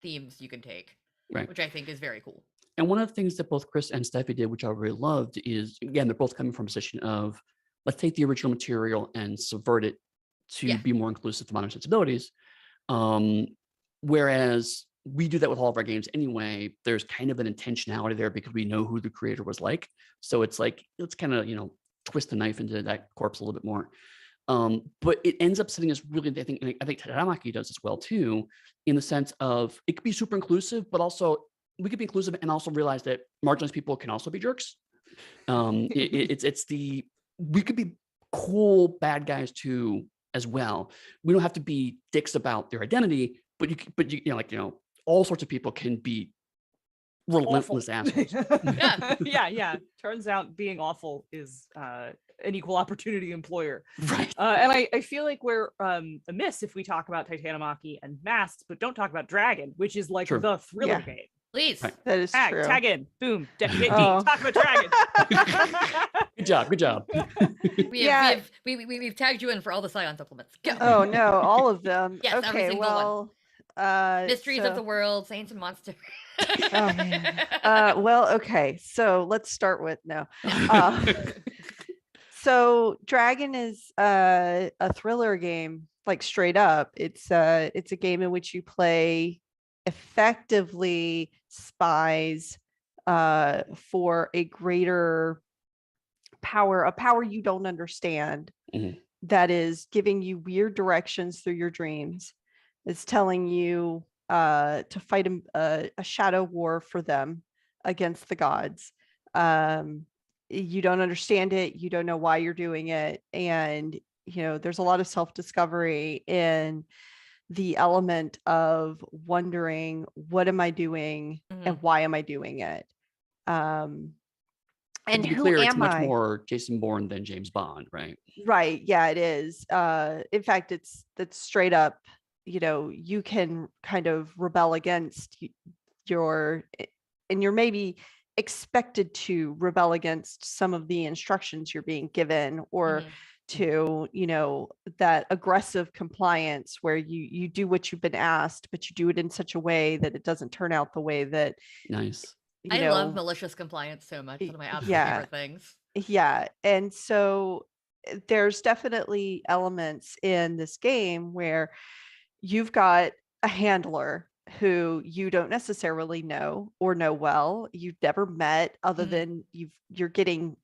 themes you can take, Right. which I think is very cool. And one of the things that both Chris and Steffie did, which I really loved, is again, they're both coming from a position of let's take the original material and subvert it to Yeah. be more inclusive to modern sensibilities. Whereas we do that with all of our games anyway, there's kind of an intentionality there because we know who the creator was like. So it's like, let's kind of, twist the knife into that corpse a little bit more. But it ends up sitting as really, I think Taramaki does as well too, in the sense of it could be super inclusive, but also we could be inclusive and also realize that marginalized people can also be jerks. We could be cool bad guys too as well. We don't have to be dicks about their identity, but all sorts of people can be relentless assholes. Yeah. Turns out being awful is an equal opportunity employer. Right. And I feel like we're amiss if we talk about Titanomachy and Masks, but don't talk about Dragon, which is like True. the thriller Yeah. game. Please. Right. That is true. Tag in. Boom. Oh. Talk about Dragon. Good job. We've tagged you in for all the Scion supplements. Go. Oh no, all of them. Yes, every Okay, single well, Mysteries of the World, Saints and Monsters. Oh man. Well, okay. So let's start with no. So Dragon is a thriller game, like straight up. It's a game in which you play effectively spies for a greater power, a power you don't understand, Mhm. that is giving you weird directions through your dreams. It's telling you to fight a shadow war for them against the gods. You don't understand it. You don't know why you're doing it. And, there's a lot of self-discovery in the element of wondering, what am I doing and why am I doing it? And to be who clear, it's am much I? more Jason Bourne than James Bond, right? Right. Yeah, it is. In fact, that's straight up, you can kind of rebel against and you're maybe expected to rebel against some of the instructions you're being given, or to, that aggressive compliance where you do what you've been asked, but you do it in such a way that it doesn't turn out the way that Nice. I love malicious compliance so much. One of my absolute favorite things. Yeah. And so there's definitely elements in this game where you've got a handler who you don't necessarily know or know well. You've never met, other than you're getting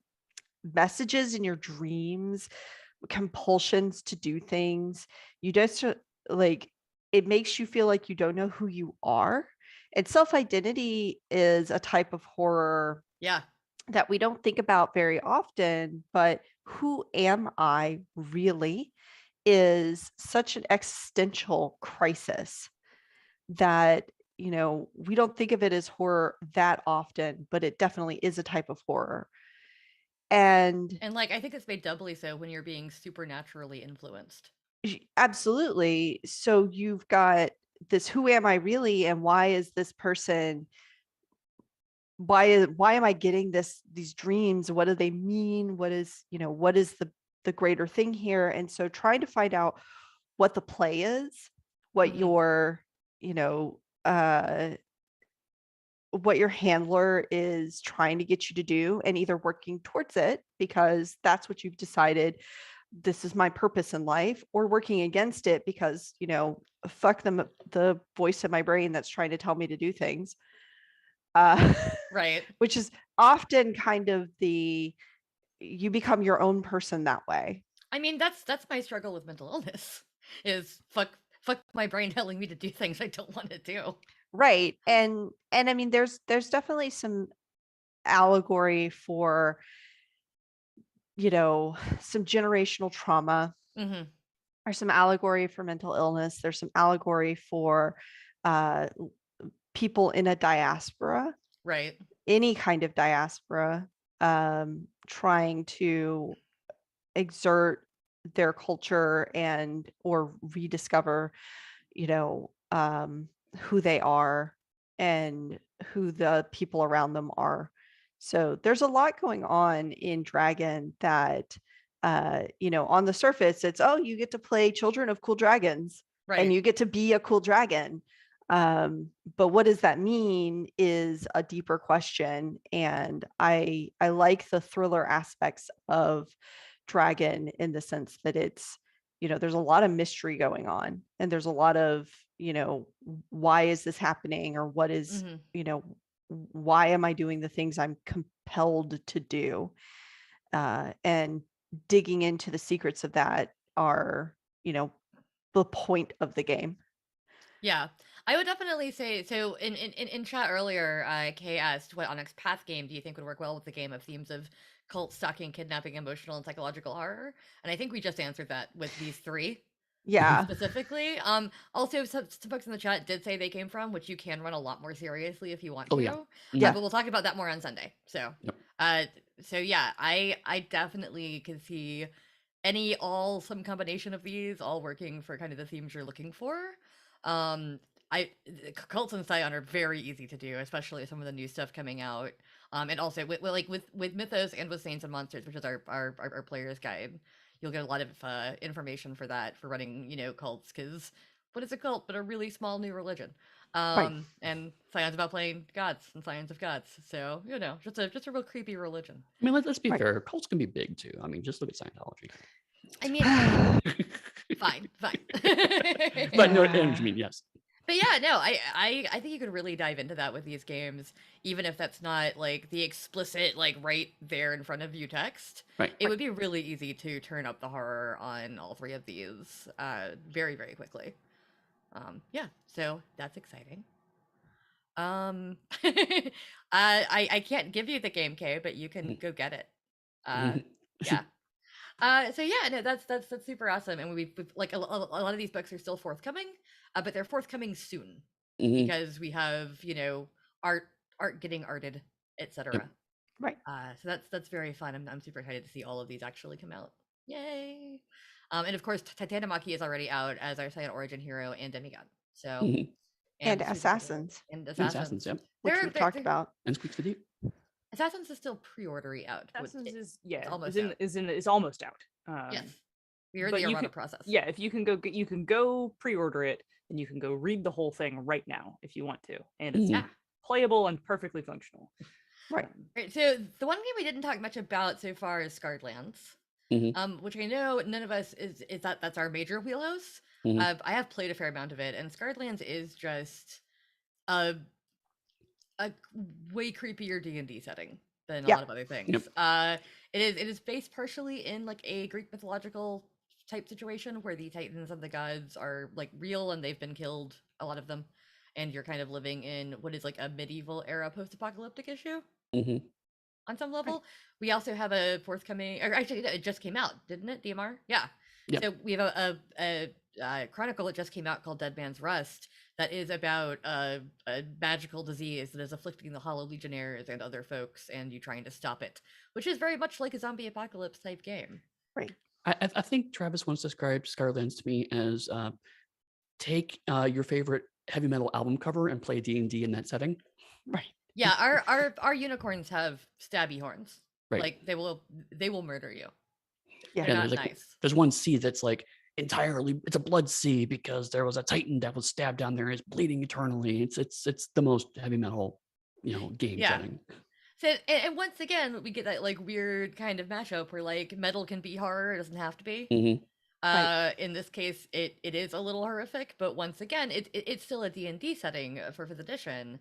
messages in your dreams, compulsions to do things. You just it makes you feel like you don't know who you are. And self-identity is a type of horror that we don't think about very often, but who am I really is such an existential crisis that, we don't think of it as horror that often, but it definitely is a type of horror. And like, I think it's made doubly so when you're being supernaturally influenced. Absolutely. So you've got this, who am I really, and why is this person, why am I getting these dreams? What do they mean? What is the greater thing here? And so trying to find out what the play is, what your what your handler is trying to get you to do, and either working towards it because that's what you've decided this is my purpose in life, or working against it because, fuck them, the voice in my brain that's trying to tell me to do things. Right. Which is often kind of you become your own person that way. I mean, that's my struggle with mental illness is fuck my brain telling me to do things I don't want to do. Right. And I mean, there's definitely some allegory for, some generational trauma. Mm-hmm. There's some allegory for mental illness. There's some allegory for people in a diaspora, Right. any kind of diaspora, trying to exert their culture and or rediscover, who they are and who the people around them are. So there's a lot going on in Dragon that, on the surface, it's, oh, you get to play Children of Cool Dragons Right. and you get to be a cool dragon. But what does that mean is a deeper question. And I like the thriller aspects of Dragon in the sense that it's, there's a lot of mystery going on, and there's a lot of, why is this happening, or what is, Mm-hmm. Why am I doing the things I'm compelled to do? And digging into the secrets of that are, the point of the game. Yeah, I would definitely say so. In chat earlier, Kay asked, "What Onyx Path game do you think would work well with the game of themes of cult, stalking, kidnapping, emotional, and psychological horror?" And I think we just answered that with these three Yeah. specifically. Also, some folks in the chat did say they came from, which you can run a lot more seriously if you want to. Yeah. Yeah. But we'll talk about that more on Sunday. So, Yep. so yeah, I definitely can see some combination of these all working for kind of the themes you're looking for. Cults and Scion are very easy to do, especially some of the new stuff coming out. And also with Mythos and with Saints and Monsters, which is our player's guide, you'll get a lot of information for that, for running, cults, because what is a cult but a really small new religion? Right. And Scion's about playing gods and scions of gods. So, just a real creepy religion. I mean, let's be Right. fair. Cults can be big too. I mean, just look at Scientology. I mean, fine. But no, I mean, yes. But yeah, no, I think you could really dive into that with these games, even if that's not like the explicit, like right there in front of you text. Right. It would be really easy to turn up the horror on all three of these very, very quickly. Yeah, so that's exciting. I can't give you the game, K, but you can go get it. Yeah. So yeah, no, that's super awesome, and we've like a lot of these books are still forthcoming, but they're forthcoming soon because we have art getting arted, etc. Yep. Right. So that's very fun. I'm super excited to see all of these actually come out. Yay! And of course, Titanomachy is already out as our Scion Origin hero and demigod. So and Assassins. And Assassins, yep. Which we've talked about. And Squeaks the Deep. Assassins is still pre-ordery out. Assassins is it's almost out. Yes, we're in the errata process. Yeah, if you can go pre-order it, and you can go read the whole thing right now if you want to, and it's playable and perfectly functional. Right. Right. So the one game we didn't talk much about so far is Skarglands, which I know none of us is that's our major wheelhouse. I have played a fair amount of it, and Skarglands is just a way creepier D&D setting than a lot of other things. Yep. It is based partially in like a Greek mythological type situation where the titans and the gods are like real and they've been killed, a lot of them, and you're kind of living in what is like a medieval era post-apocalyptic issue. On some level. Right. We also have a forthcoming, or actually it just came out, didn't it? DMR? Yeah. Yep. So we have a chronicle that just came out called Dead Man's Rust that is about a magical disease that is afflicting the Hollow Legionnaires and other folks, and you trying to stop it, which is very much like a zombie apocalypse type game. Right. I think Travis once described Skarglands to me as take your favorite heavy metal album cover and play D&D in that setting. Right. Yeah, our unicorns have stabby horns. Right. Like they will murder you. Yeah, they're not like, nice. There's one sea that's like entirely, it's a blood sea because there was a titan that was stabbed down there and is bleeding eternally. It's the most heavy metal, game setting. So, and once again, we get that like weird kind of mashup where like metal can be horror, it doesn't have to be. Mhm. Right. In this case, it is a little horrific, but once again, it's still a D&D setting for 5th edition.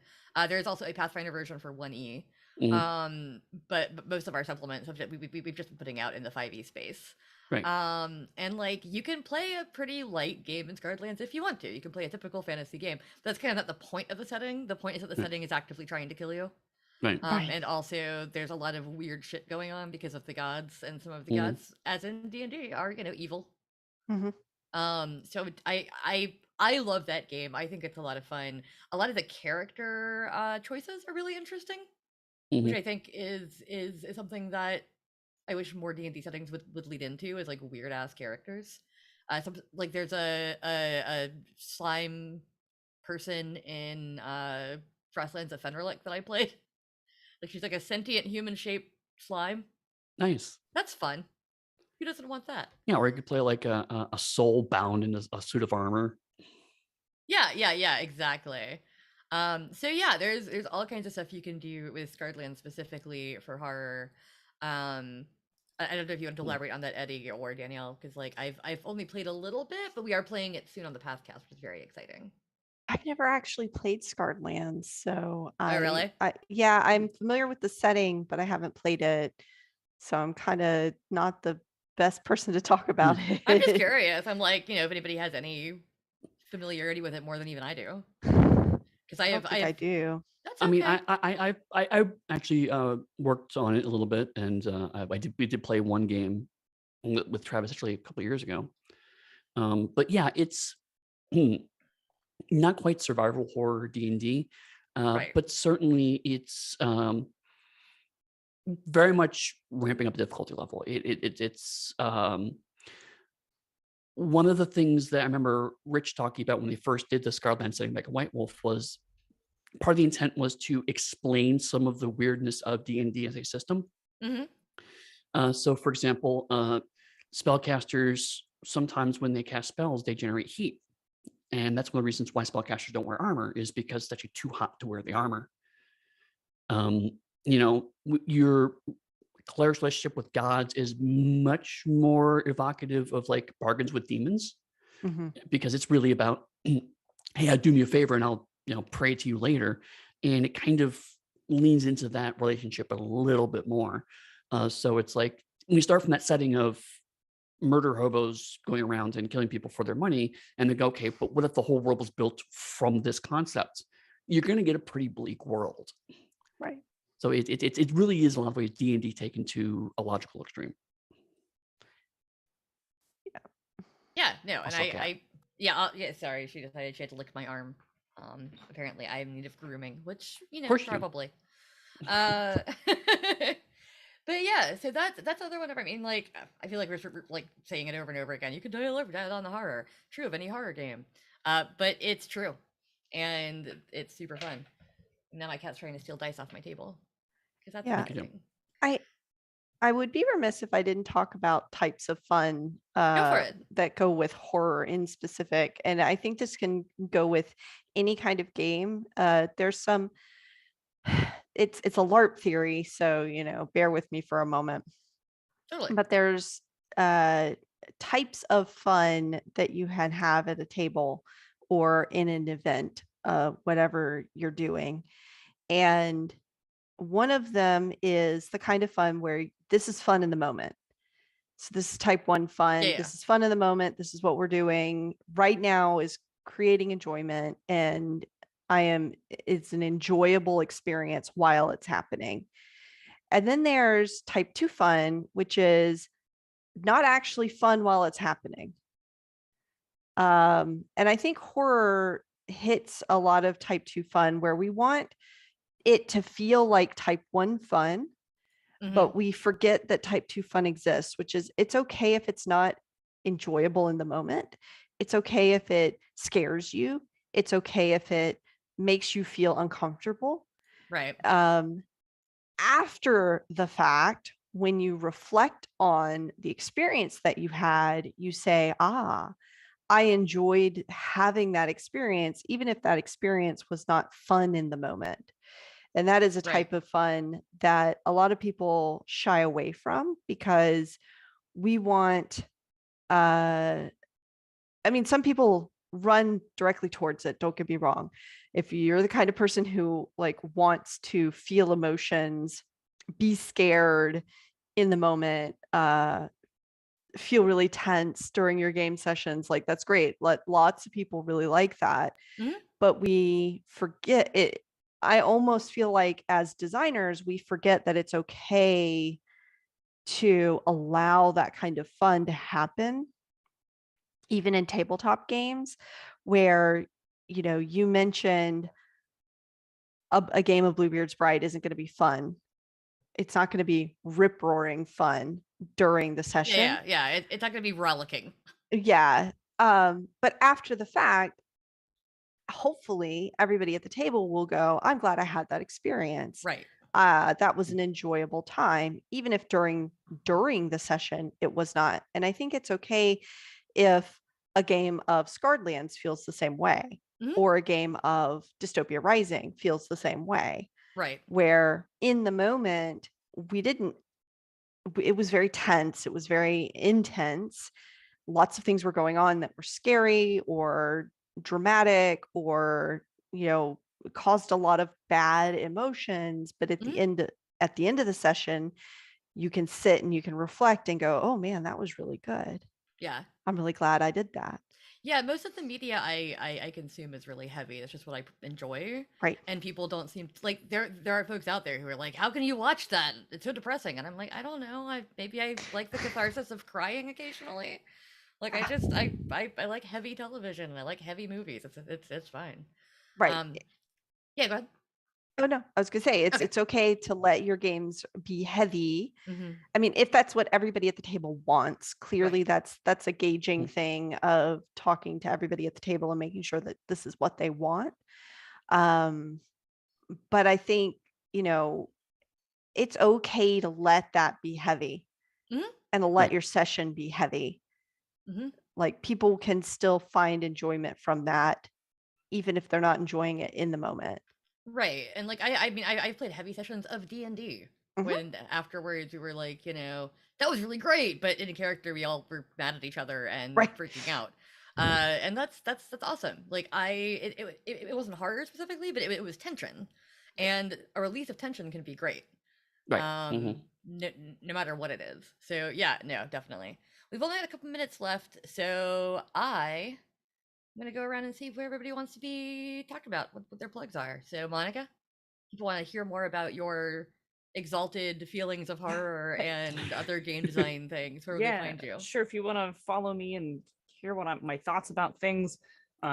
There's also a Pathfinder version for 1E. Mhm. But most of our supplements we've just been putting out in the 5e space. Right. And like you can play a pretty light game in Skarglands if you want to. You can play a typical fantasy game. That's kind of not the point of the setting. The point is that the Right. setting is actively trying to kill you. Right. Right. And also there's a lot of weird shit going on because of the gods, and some of the Mhm. gods, as in D&D, are evil. Mhm. So I love that game. I think it's a lot of fun. A lot of the character choices are really interesting, which Mhm. I think is something that I wish more D&D settings would lead into, is like weird ass characters. Some, like there's a slime person in Frostlands of Fenrirlic that I played. Like she's like a sentient human shaped slime. Nice. That's fun. Who doesn't want that? Yeah, or you could play like a soul bound in a suit of armor. Yeah, exactly. So yeah, there's all kinds of stuff you can do with Skarglands specifically for horror. I don't know if you want to elaborate on that, Eddy or Danielle, because like I've only played a little bit, but we are playing it soon on the Pathcast, which is very exciting. I've never actually played Skarglands, so Oh, really? yeah, I'm familiar with the setting, but I haven't played it, so I'm kind of not the best person to talk about I'm just it. curious. I'm like, if anybody has any familiarity with it more than even I do, because I don't think I do. That's I mean, okay. I actually worked on it a little bit, and we did play one game with Travis actually a couple years ago. But yeah, it's not quite survival horror D&D, Right. but certainly it's very much ramping up the difficulty level. It's one of the things that I remember Rich talking about when they first did the Skarglands setting, like a White Wolf, was part of the intent was to explain some of the weirdness of D&D as a system. So, for example, spellcasters, sometimes when they cast spells, they generate heat. And that's one of the reasons why spellcasters don't wear armor, is because it's actually too hot to wear the armor. Your cleric's relationship with gods is much more evocative of like bargains with demons, because it's really about, hey, do me a favor and I'll pray to you later. And it kind of leans into that relationship a little bit more. So it's like when you start from that setting of murder hobos going around and killing people for their money, and they go, okay, but what if the whole world was built from this concept? You're going to get a pretty bleak world. Right. So it really is a lot of ways D&D taken to a logical extreme. Yeah, no, and Also cat. yeah, sorry, she decided she had to lick my arm. Apparently I'm in need of grooming, which, course you do. probably. But yeah, so that's another one of, I mean, like, I feel like we're like saying it over and over again. You can dial on the horror. True of any horror game. But it's true. And it's super fun. Now my cat's trying to steal dice off my table, because that's Yeah. exciting. I would be remiss if I didn't talk about types of fun Go for it. that go with horror in specific. And I think this can go with any kind of game. There's some, it's a LARP theory, so, bear with me for a moment. Totally. But there's types of fun that you can have at a table or in an event, whatever you're doing. And one of them is the kind of fun where this is fun in the moment. So this is type 1 fun. Yeah. This is fun in the moment. This is what we're doing right now, is creating enjoyment. And it's an enjoyable experience while it's happening. And then there's type 2 fun, which is not actually fun while it's happening. And I think horror hits a lot of type 2 fun where we want it to feel like type 1 fun, but we forget that type 2 fun exists, which is, it's okay if it's not enjoyable in the moment. It's okay if it scares you. It's okay if it makes you feel uncomfortable. Right. After the fact, when you reflect on the experience that you had, you say, I enjoyed having that experience, even if that experience was not fun in the moment. And that is a Right. type of fun that a lot of people shy away from because we want, I mean, some people run directly towards it. Don't get me wrong. If you're the kind of person who like wants to feel emotions, be scared in the moment, feel really tense during your game sessions, like that's great. Lots of people really like that. Mhm. But we forget it. I almost feel like as designers, we forget that it's okay to allow that kind of fun to happen, even in tabletop games, where, you know, you mentioned a game of Bluebeard's Bride isn't going to be fun. It's not going to be rip roaring fun during the session. Yeah. It's not gonna be rollicking. Yeah. But after the fact, hopefully everybody at the table will go, I'm glad I had that experience. Right. That was an enjoyable time, even if during the session it was not. And I think it's okay if a game of Skarglands feels the same way, Mhm. or a game of Dystopia Rising feels the same way, Right. where in the moment it was very tense, it was very intense. Lots of things were going on that were scary or dramatic, or, you know, caused a lot of bad emotions. But at the Mhm. end of the session, you can sit and you can reflect and go, oh man, that was really good. Yeah. I'm really glad I did that. Yeah, most of the media I consume is really heavy. That's just what I enjoy. Right. And people don't seem like there are folks out there who are like, "How can you watch that? It's so depressing." And I'm like, "I don't know. Maybe I like the catharsis of crying occasionally. Like I like heavy television and I like heavy movies. It's fine." Right. Um yeah, go ahead. Oh no, I was gonna say Okay. it's okay to let your games be heavy. Mhm. I mean, if that's what everybody at the table wants, clearly Right. that's a gauging thing of talking to everybody at the table and making sure that this is what they want. Um, but I think, you know, it's okay to let that be heavy Mhm. and to let Right. your session be heavy. Mhm. Like people can still find enjoyment from that, even if they're not enjoying it in the moment. Right. And like I mean I played heavy sessions of D&D Mhm. when afterwards we were like, you know, that was really great, but in a character we all were mad at each other and Right. freaking out. And that's awesome. Like it wasn't horror specifically, but it was tension. And a release of tension can be great. Right. Mhm. No matter what it is. So yeah, no, definitely. We've only got a couple minutes left, so I'm gonna go around and see where everybody wants to be talked about, what their plugs are. So, Monica, people want to hear more about your exalted feelings of horror and other game design things. Where would they Yeah, find you? sure. If you want to follow me and hear my thoughts about things,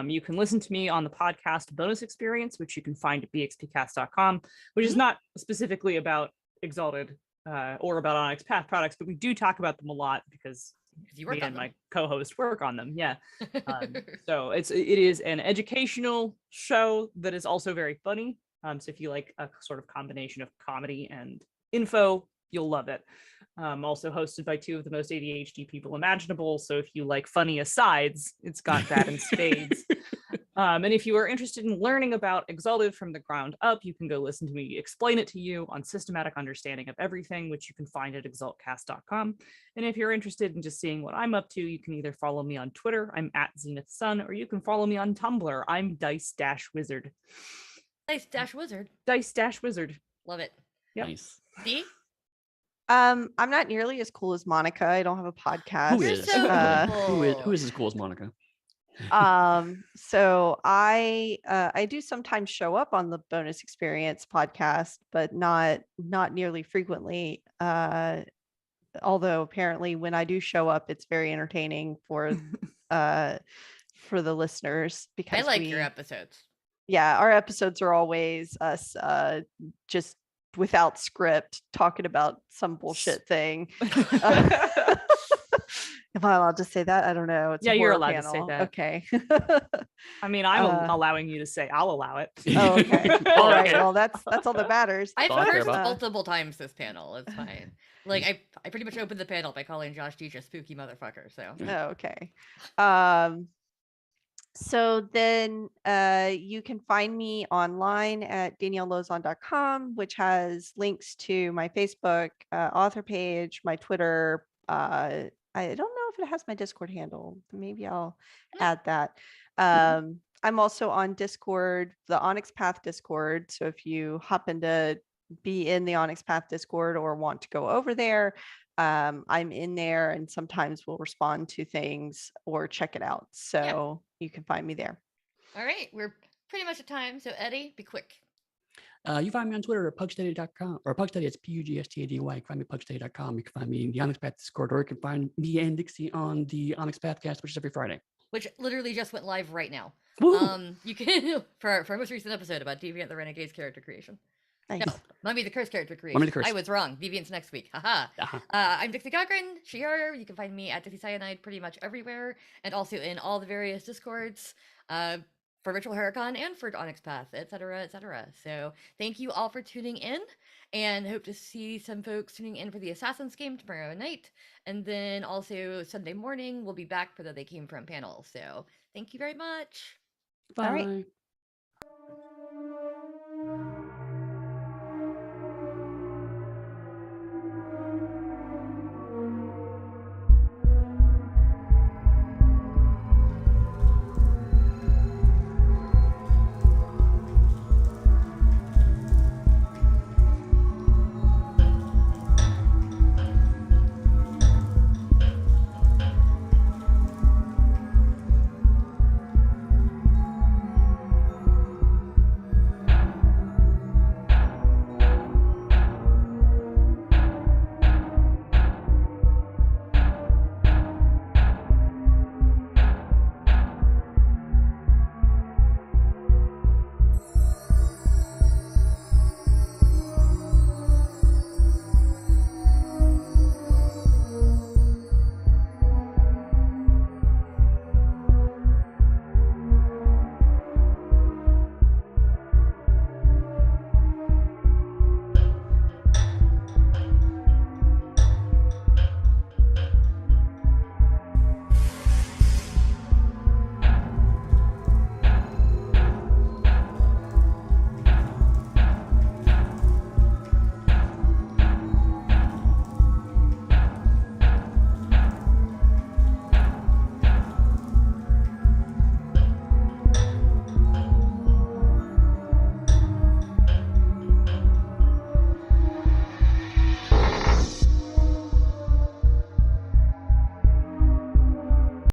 you can listen to me on the podcast Bonus Experience, which you can find at bxpcast.com, which is Mhm. not specifically about Exalted or about Onyx Path products, but we do talk about them a lot because 'Cause you me work on and them. my co-host work on them. Yeah. So it is an educational show that is also very funny. So if you like a sort of combination of comedy and info, you'll love it. Also hosted by two of the most ADHD people imaginable. So if you like funny asides, it's got that in spades. And if you are interested in learning about Exalted from the ground up, you can go listen to me explain it to you on Systematic Understanding of Everything, which you can find at exaltcast.com. And if you're interested in just seeing what I'm up to, you can either follow me on Twitter, I'm at Zenith Sun, or you can follow me on Tumblr, I'm Dice-Wizard. Dice-Wizard. Dice-Wizard. Love it. Yep. Nice. D? I'm not nearly as cool as Monica. I don't have a podcast. Who You're is? so Who cool. is as cool as Monica? So I do sometimes show up on the Bonus Experience podcast, but not nearly frequently. Although apparently when I do show up, it's very entertaining for the listeners I because like your episodes. yeah, our episodes are always us just without script talking about some bullshit thing. Am I allowed to say that? I don't know. It's Yeah, a you're horror allowed to panel. say that. Okay. I mean, I'm allowing you to say I'll allow it. Oh, okay. Oh, All right. okay. Well, that's all that matters. I've all I care cursed about. multiple times this panel. It's fine. Like I pretty much opened the panel by calling Josh Deej a spooky motherfucker. So Oh, okay. So then you can find me online at daniellelauzon.com, which has links to my Facebook author page, my Twitter. I don't know if it has my Discord handle. Maybe I'll add that. I'm also on Discord, the Onyx Path Discord. So if you happen to be in the Onyx Path Discord or want to go over there, I'm in there and sometimes we'll respond to things or check it out. So you can find me there. All right, we're pretty much at time. So Eddy, be quick. You find me on Twitter at pugsteady.com or pugsteady. It's Pugstady. You can find me at pugsteady.com. You can find me in the Onyx Path Discord, or you can find me and Dixie on the Onyx Pathcast, which is every Friday. Which literally just went live right now. Woo! You can for our most recent episode about Deviant the Renegade's character creation. Nice. No, Mummy the Curse character creation. Mummy the Curse. I was wrong. Deviant's next week. Haha. Uh-huh. I'm Dixie Cochran, she, her. You can find me at Dixie Cyanide pretty much everywhere, and also in all the various Discords for Ritual Hurricane and for Onyx Path, etc., etc. So thank you all for tuning in, and hope to see some folks tuning in for the Assassins game tomorrow night, and then also Sunday morning we'll be back for the They Came From panel. So thank you very much. Bye. All right.